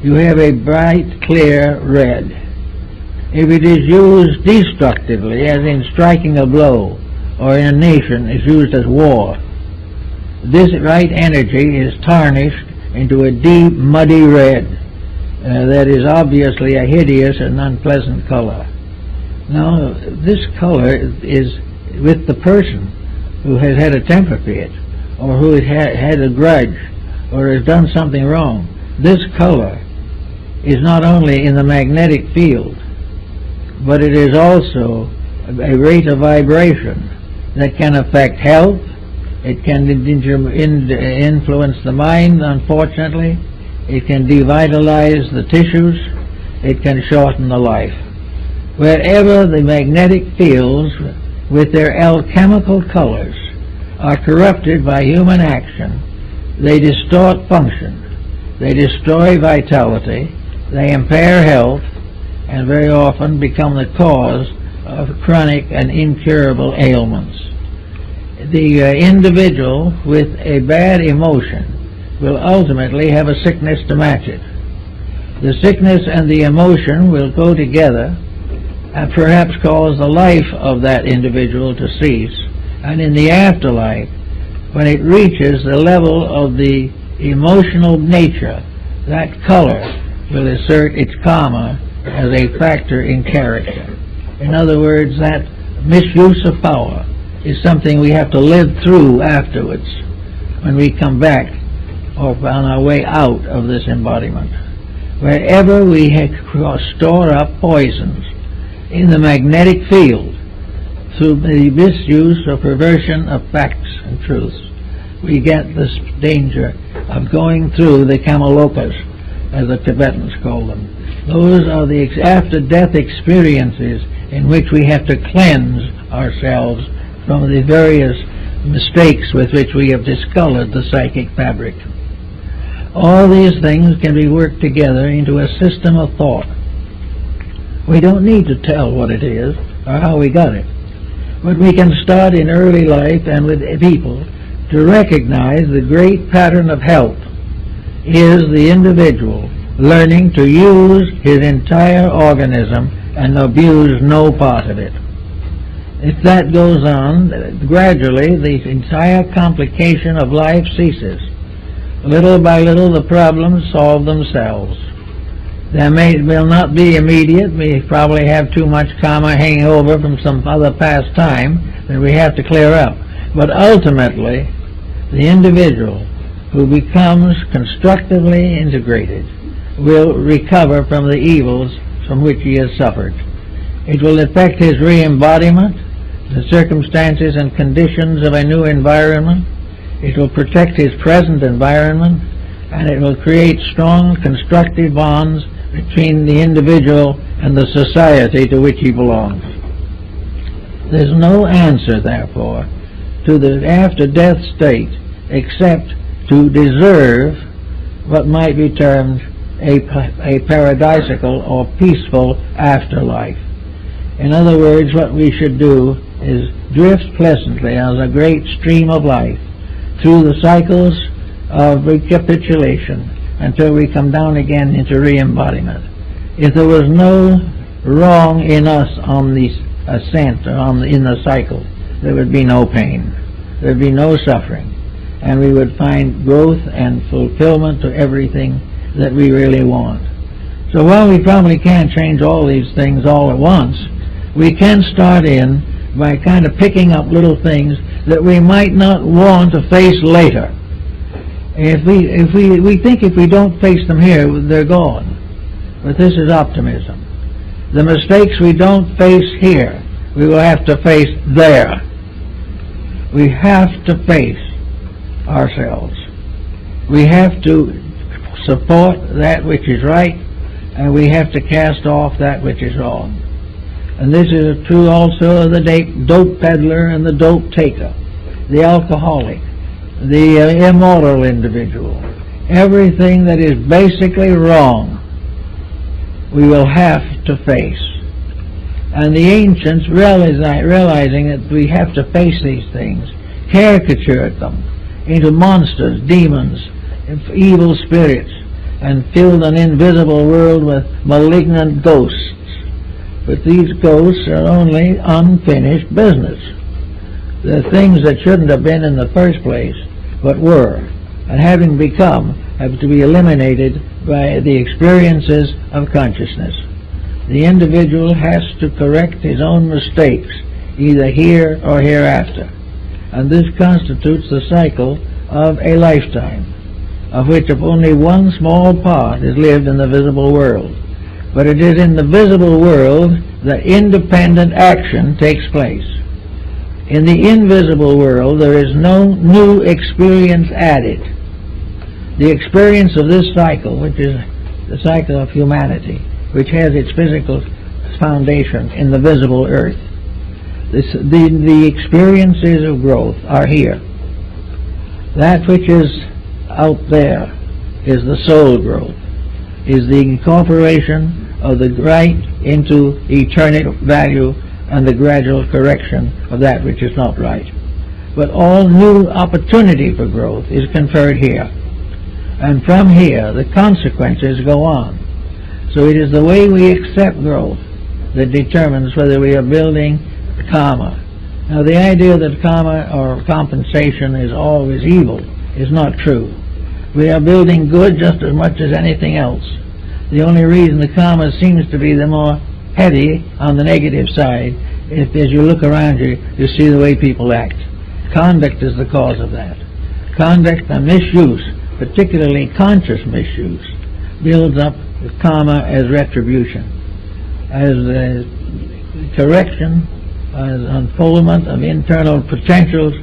you have a bright, clear red. If it is used destructively, as in striking a blow, or in a nation is used as war, this right energy is tarnished into a deep, muddy red that is obviously a hideous and unpleasant color. Now, this color is with the person who has had a temper fit, or who has had a grudge, or has done something wrong. This color is not only in the magnetic field, but it is also a rate of vibration that can affect health. It can influence the mind, unfortunately. It can devitalize the tissues. It can shorten the life. Wherever the magnetic fields with their alchemical colors are corrupted by human action, they distort function, they destroy vitality, they impair health, and very often become the cause of chronic and incurable ailments. The individual with a bad emotion will ultimately have a sickness to match it. The sickness and the emotion will go together and perhaps cause the life of that individual to cease, and in the afterlife, when it reaches the level of the emotional nature, that color will assert its karma as a factor in character. In other words, that misuse of power is something we have to live through afterwards when we come back or on our way out of this embodiment. Wherever we store up poisons in the magnetic field through the misuse or perversion of facts and truths, we get this danger of going through the kamalokas, as the Tibetans call them. Those are the after-death experiences in which we have to cleanse ourselves from the various mistakes with which we have discolored the psychic fabric. All these things can be worked together into a system of thought. We don't need to tell what it is or how we got it, but we can start in early life and with people to recognize the great pattern of health is the individual learning to use his entire organism and abuse no part of it. If that goes on, gradually the entire complication of life ceases. Little by little the problems solve themselves. They will not be immediate. We probably have too much karma hanging over from some other past time that we have to clear up. But ultimately, the individual who becomes constructively integrated will recover from the evils from which he has suffered. It will affect his re-embodiment, the circumstances and conditions of a new environment. It will protect his present environment, and it will create strong constructive bonds between the individual and the society to which he belongs. There's no answer, therefore, to the after-death state except to deserve what might be termed a paradisical or peaceful afterlife. In other words, what we should do is drift pleasantly as a great stream of life through the cycles of recapitulation until we come down again into re-embodiment. If there was no wrong in us on the ascent or in the cycle, there would be no pain, there would be no suffering, and we would find growth and fulfillment to everything that we really want. So while we probably can't change all these things all at once, we can start in by kind of picking up little things that we might not want to face later. If we think if we don't face them here, they're gone. But this is optimism. The mistakes we don't face here, we will have to face there. We have to face ourselves. We have to support that which is right, and we have to cast off that which is wrong. And this is true also of the dope peddler and the dope taker, the alcoholic, the immoral individual. Everything that is basically wrong, we will have to face. And the ancients, realizing that we have to face these things, caricatured them into monsters, demons, evil spirits, and filled an invisible world with malignant ghosts. But these ghosts are only unfinished business. They're things that shouldn't have been in the first place, but were, and having become, have to be eliminated by the experiences of consciousness. The individual has to correct his own mistakes, either here or hereafter, and this constitutes the cycle of a lifetime, of which only one small part is lived in the visible world. But it is in the visible world that independent action takes place. In the invisible world, there is no new experience added. The experience of this cycle, which is the cycle of humanity, which has its physical foundation in the visible earth, the experiences of growth are here. That which is out there is the soul growth, is the incorporation of the right into eternal value and the gradual correction of that which is not right. But all new opportunity for growth is conferred here. And from here, the consequences go on. So it is the way we accept growth that determines whether we are building karma. Now, the idea that karma or compensation is always evil is not true. We are building good just as much as anything else. The only reason the karma seems to be the more heavy on the negative side is as you look around you, you see the way people act. Conduct is the cause of that. Conduct and misuse, particularly conscious misuse, builds up karma as retribution, as correction, as unfoldment of internal potentials.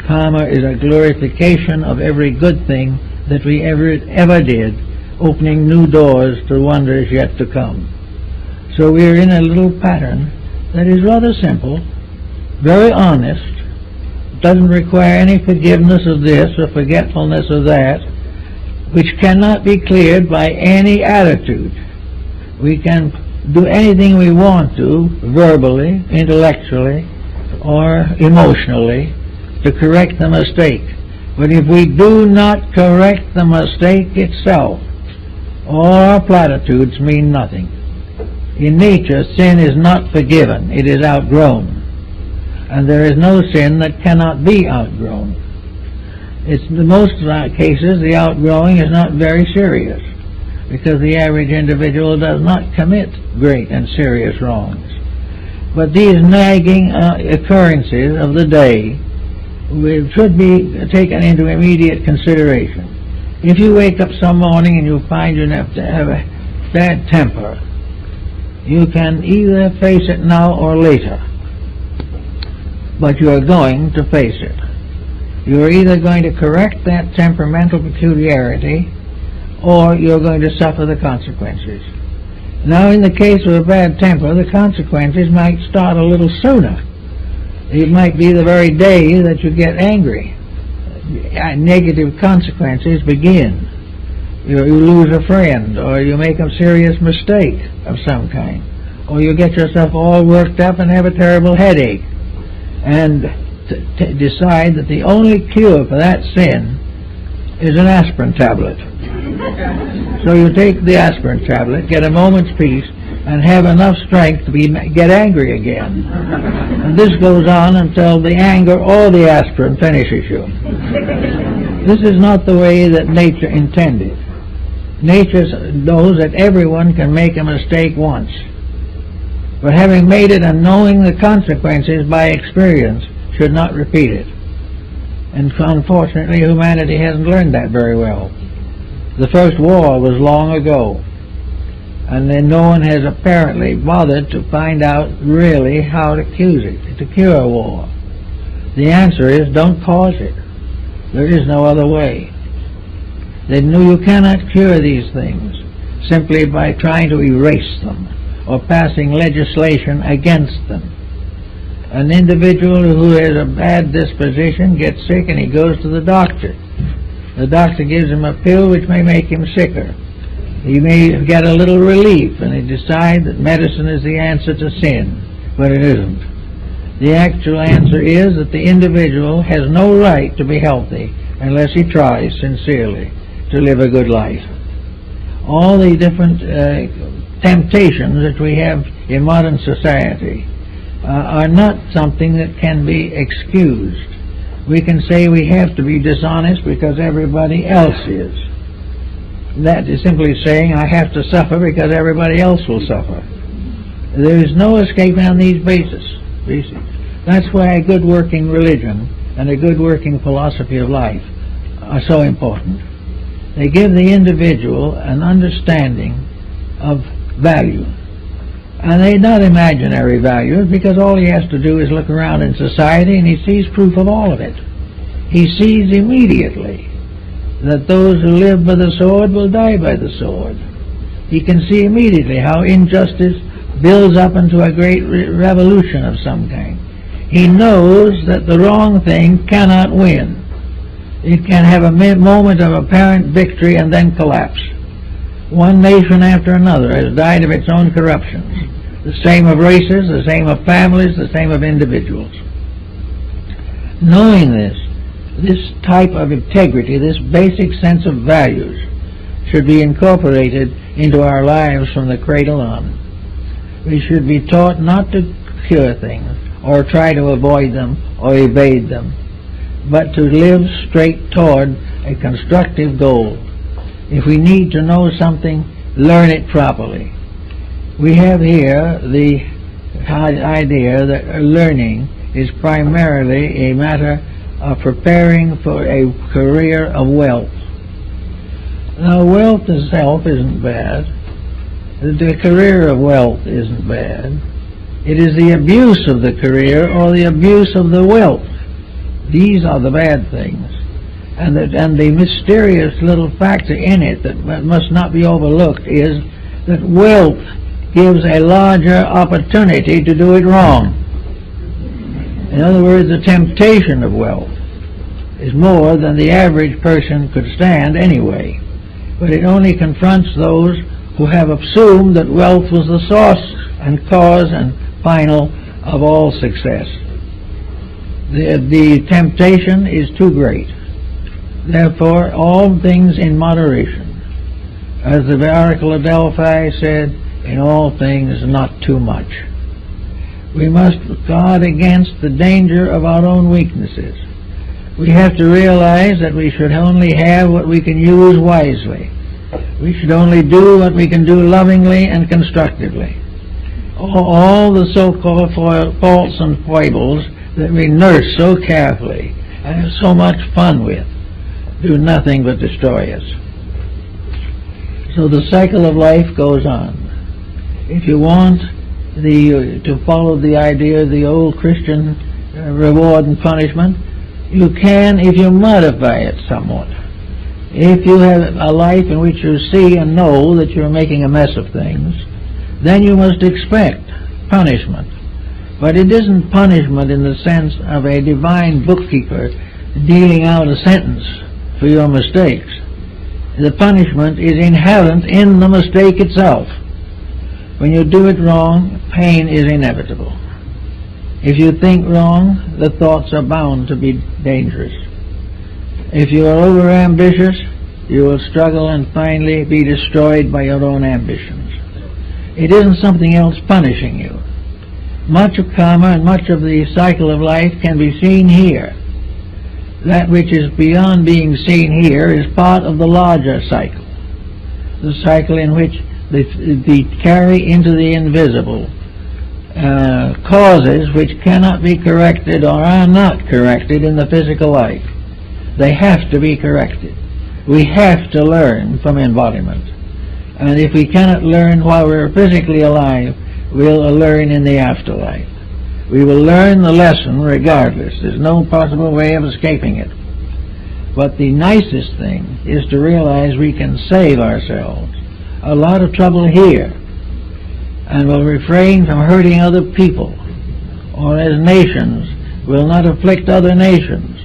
Karma is a glorification of every good thing that we ever did, opening new doors to wonders yet to come. So we're in a little pattern that is rather simple, very honest, doesn't require any forgiveness of this or forgetfulness of that, which cannot be cleared by any attitude. We can do anything we want to, verbally, intellectually, or emotionally, to correct the mistake. But if we do not correct the mistake itself, all our platitudes mean nothing. In nature, sin is not forgiven, it is outgrown. And there is no sin that cannot be outgrown. It's in most cases the outgrowing is not very serious, because the average individual does not commit great and serious wrongs. But these nagging occurrences of the day should be taken into immediate consideration. If you wake up some morning and you find you have to have a bad temper, you can either face it now or later, but you are going to face it. You are either going to correct that temperamental peculiarity, or you're going to suffer the consequences. Now, in the case of a bad temper, the consequences might start a little sooner. It might be the very day that you get angry. Negative consequences begin. You lose a friend, or you make a serious mistake of some kind, or you get yourself all worked up and have a terrible headache, and decide that the only cure for that sin is an aspirin tablet. So you take the aspirin tablet, get a moment's peace, and have enough strength to get angry again. And this goes on until the anger or the aspirin finishes you. This is not the way that nature intended. Nature knows that everyone can make a mistake once. But having made it and knowing the consequences by experience, should not repeat it. And unfortunately, humanity hasn't learned that very well. The first war was long ago, and then no one has apparently bothered to find out really how to cure war. The answer is, don't cause it. There is no other way. They know you cannot cure these things simply by trying to erase them or passing legislation against them. An individual who has a bad disposition gets sick and he goes to the doctor. The doctor gives him a pill which may make him sicker. He may get a little relief and he decides that medicine is the answer to sin, but it isn't. The actual answer is that the individual has no right to be healthy unless he tries sincerely to live a good life. All the different temptations that we have in modern society are not something that can be excused. We can say we have to be dishonest because everybody else is. That is simply saying I have to suffer because everybody else will suffer. There is no escape on these bases. That's why a good working religion and a good working philosophy of life are so important. They give the individual an understanding of value. And they're not imaginary values, because all he has to do is look around in society and he sees proof of all of it. He sees immediately that those who live by the sword will die by the sword. He can see immediately how injustice builds up into a great revolution of some kind. He knows that the wrong thing cannot win. It can have a moment of apparent victory and then collapse. One nation after another has died of its own corruptions. the same of races, the same of families, the same of individuals. Knowing this type of integrity, this basic sense of values, should be incorporated into our lives from the cradle on. We should be taught not to cure things, or try to avoid them, or evade them, but to live straight toward a constructive goal. If we need to know something, learn it properly. We have here the idea that learning is primarily a matter of preparing for a career of wealth. Now, wealth itself isn't bad. The career of wealth isn't bad. It is the abuse of the career or the abuse of the wealth. These are the bad things. And the mysterious little factor in it that must not be overlooked is that wealth gives a larger opportunity to do it wrong. In other words, the temptation of wealth is more than the average person could stand anyway. But it only confronts those who have assumed that wealth was the source and cause and final of all success. The temptation is too great. Therefore, all things in moderation. As the Oracle of Delphi said, in all things not too much. We must guard against the danger of our own weaknesses. We have to realize that we should only have what we can use wisely. We should only do what we can do lovingly and constructively. All the so-called faults and foibles that we nurse so carefully and have so much fun with do nothing but destroy us. So the cycle of life goes on. If you want to follow the idea of the old Christian reward and punishment, you can if you modify it somewhat. If you have a life in which you see and know that you're making a mess of things, then you must expect punishment. But it isn't punishment in the sense of a divine bookkeeper dealing out a sentence for your mistakes. The punishment is inherent in the mistake itself. When you do it wrong, pain is inevitable. If you think wrong, the thoughts are bound to be dangerous. If you are over-ambitious, you will struggle and finally be destroyed by your own ambitions. It isn't something else punishing you. Much of karma and much of the cycle of life can be seen here. That which is beyond being seen here is part of the larger cycle, the cycle in which the carry into the invisible causes which cannot be corrected or are not corrected in the physical life. They have to be corrected. We have to learn from embodiment. And if we cannot learn while we're physically alive, we'll learn in the afterlife. We will learn the lesson regardless. There's no possible way of escaping it. But the nicest thing is to realize we can save ourselves a lot of trouble here, and will refrain from hurting other people, or as nations will not afflict other nations,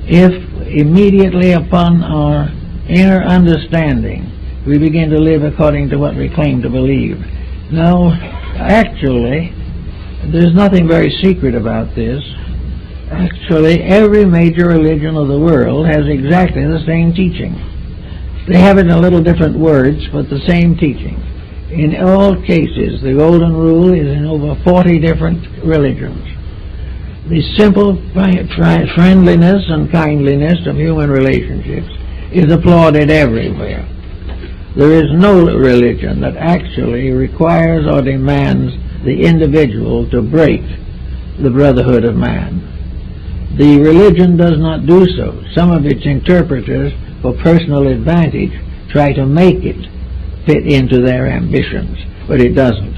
if immediately upon our inner understanding we begin to live according to what we claim to believe. Now, actually, there's nothing very secret about this. Actually, every major religion of the world has exactly the same teaching. They have it in a little different words, but the same teaching. In all cases, the golden rule is in over 40 different religions. The simple friendliness and kindliness of human relationships is applauded everywhere. There is no religion that actually requires or demands the individual to break the brotherhood of man. The religion does not do so. Some of its interpreters, for personal advantage, try to make it fit into their ambitions, but it doesn't.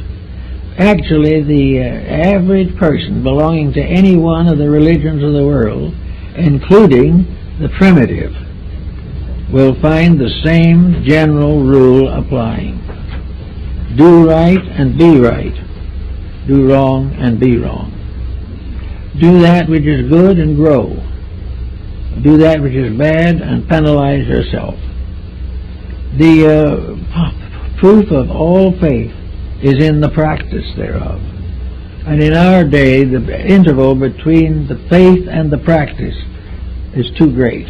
Actually, the average person belonging to any one of the religions of the world, including the primitive, will find the same general rule applying. Do right and be right. Do wrong and be wrong. Do that which is good and grow. Do that which is bad and penalize yourself. The proof of all faith is in the practice thereof. And in our day, the interval between the faith and the practice is too great.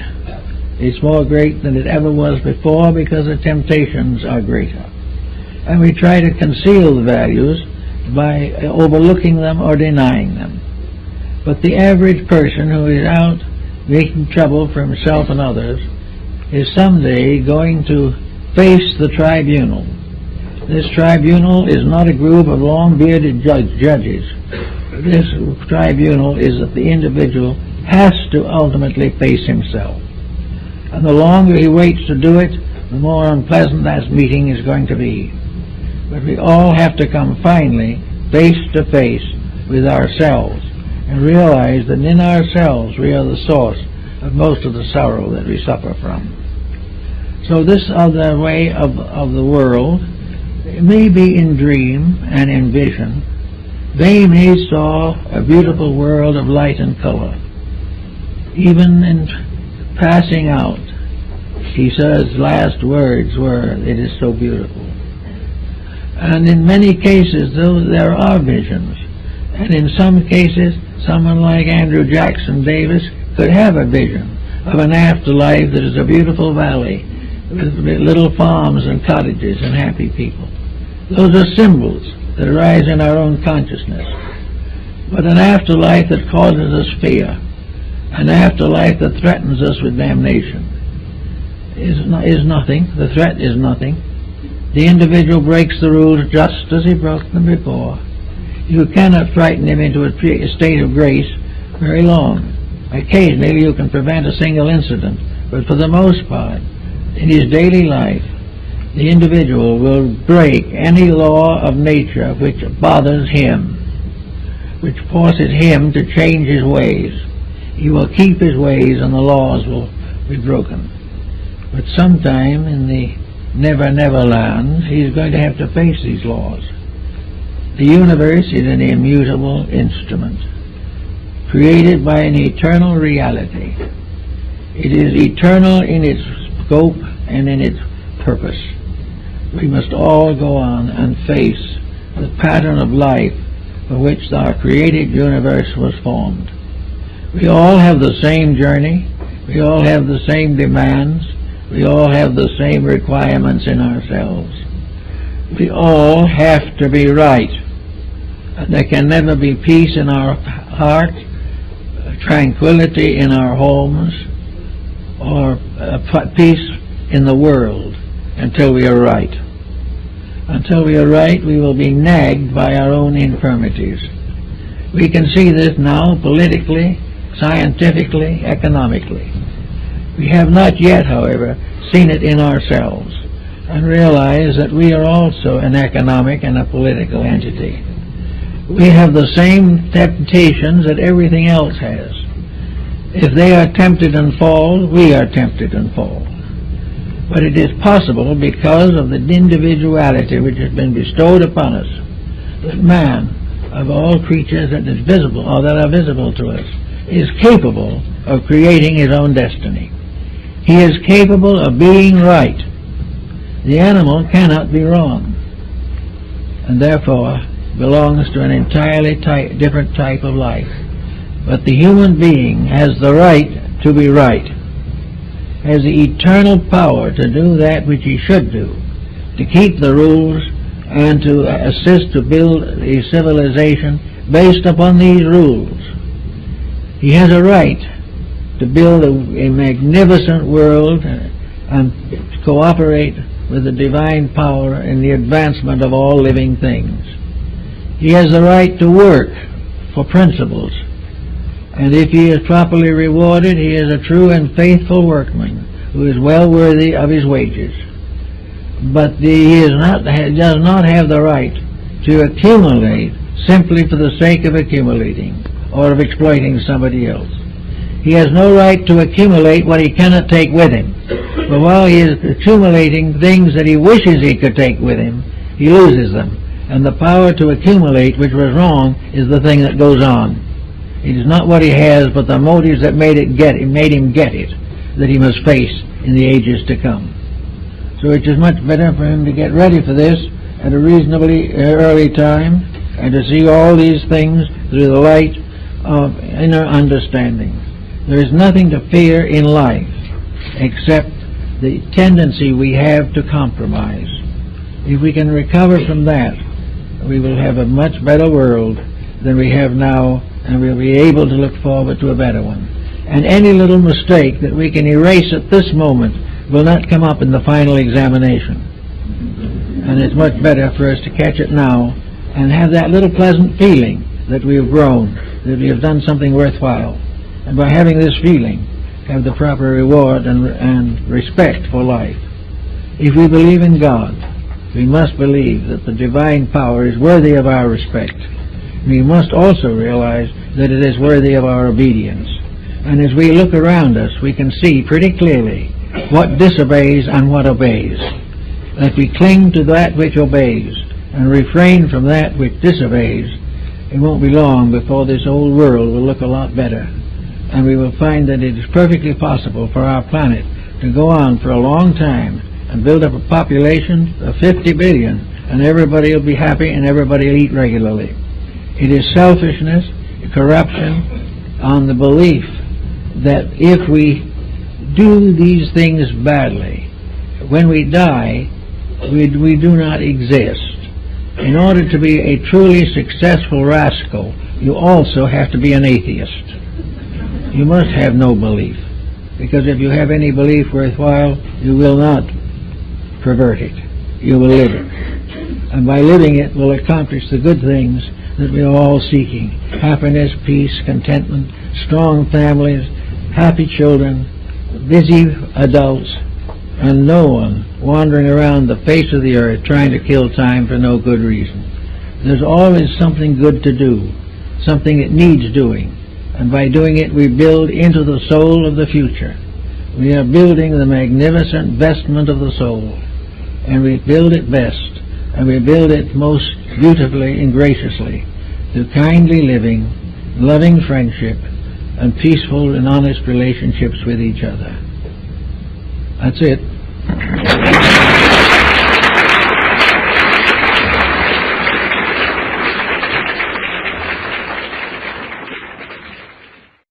It's more great than it ever was before because the temptations are greater. And we try to conceal the values by overlooking them or denying them. But the average person who is out making trouble for himself and others is someday going to face the tribunal. This tribunal is not a group of long-bearded judges. This tribunal is that the individual has to ultimately face himself. And the longer he waits to do it, the more unpleasant that meeting is going to be. But we all have to come finally face to face with ourselves and realize that in ourselves we are the source of most of the sorrow that we suffer from. So this other way of the world, maybe in dream and in vision, they may saw a beautiful world of light and color. Even in passing out, he says last words were, "It is so beautiful." And in many cases, though, there are visions. And in some cases, someone like Andrew Jackson Davis could have a vision of an afterlife that is a beautiful valley with little farms and cottages and happy people. Those are symbols that arise in our own consciousness. But an afterlife that causes us fear, an afterlife that threatens us with damnation, is nothing. The threat is nothing. The individual breaks the rules just as he broke them before. You cannot frighten him into a state of grace very long. Occasionally you can prevent a single incident, but for the most part, in his daily life, the individual will break any law of nature which bothers him, which forces him to change his ways. He will keep his ways and the laws will be broken. But sometime in the Never Never Land, he's going to have to face these laws. The universe is an immutable instrument, created by an eternal reality. It is eternal in its scope and in its purpose. We must all go on and face the pattern of life for which our created universe was formed. We all have the same journey. We all have the same demands. We all have the same requirements in ourselves. We all have to be right. And there can never be peace in our heart, tranquility in our homes, or peace in the world until we are right. Until we are right, we will be nagged by our own infirmities. We can see this now politically, scientifically, economically. We have not yet, however, seen it in ourselves and realize that we are also an economic and a political entity. We have the same temptations that everything else has. If they are tempted and fall, we are tempted and fall. But it is possible, because of the individuality which has been bestowed upon us, that man, of all creatures that is visible or that are visible to us, is capable of creating his own destiny. He is capable of being right. The animal cannot be wrong, and therefore belongs to an entirely different type of life. But the human being has the right to be right, has the eternal power to do that which he should do, to keep the rules and to assist to build a civilization based upon these rules. He has a right to build a magnificent world and cooperate with the divine power in the advancement of all living things. He has the right to work for principles, and if he is properly rewarded, he is a true and faithful workman who is well worthy of his wages. But he does not have the right to accumulate simply for the sake of accumulating or of exploiting somebody else. He has no right to accumulate what he cannot take with him. But while he is accumulating things that he wishes he could take with him, he loses them. And the power to accumulate, which was wrong, is the thing that goes on. It is not what he has, but the motives that made him get it, that he must face in the ages to come. So it is much better for him to get ready for this at a reasonably early time, and to see all these things through the light of inner understanding. There is nothing to fear in life except the tendency we have to compromise. If we can recover from that, we will have a much better world than we have now, and we'll be able to look forward to a better one. And any little mistake that we can erase at this moment will not come up in the final examination. And it's much better for us to catch it now and have that little pleasant feeling that we have grown, that we have done something worthwhile. And by having this feeling, have the proper reward and respect for life. If we believe in God, we must believe that the divine power is worthy of our respect. We must also realize that it is worthy of our obedience. And as we look around us, we can see pretty clearly what disobeys and what obeys. If we cling to that which obeys and refrain from that which disobeys, it won't be long before this old world will look a lot better. And we will find that it is perfectly possible for our planet to go on for a long time and build up a population of 50 billion, and everybody will be happy and everybody will eat regularly. It is selfishness, corruption, on the belief that if we do these things badly, when we die, we do not exist. In order to be a truly successful rascal, you also have to be an atheist. You must have no belief, because if you have any belief worthwhile, you will not pervert it. You will live it. And by living it, will accomplish the good things that we are all seeking. Happiness, peace, contentment, strong families, happy children, busy adults, and no one wandering around the face of the earth trying to kill time for no good reason. There's always something good to do, something that needs doing. And by doing it, we build into the soul of the future. We are building the magnificent vestment of the soul. And we build it best, and we build it most beautifully and graciously through kindly living, loving friendship, and peaceful and honest relationships with each other. That's it.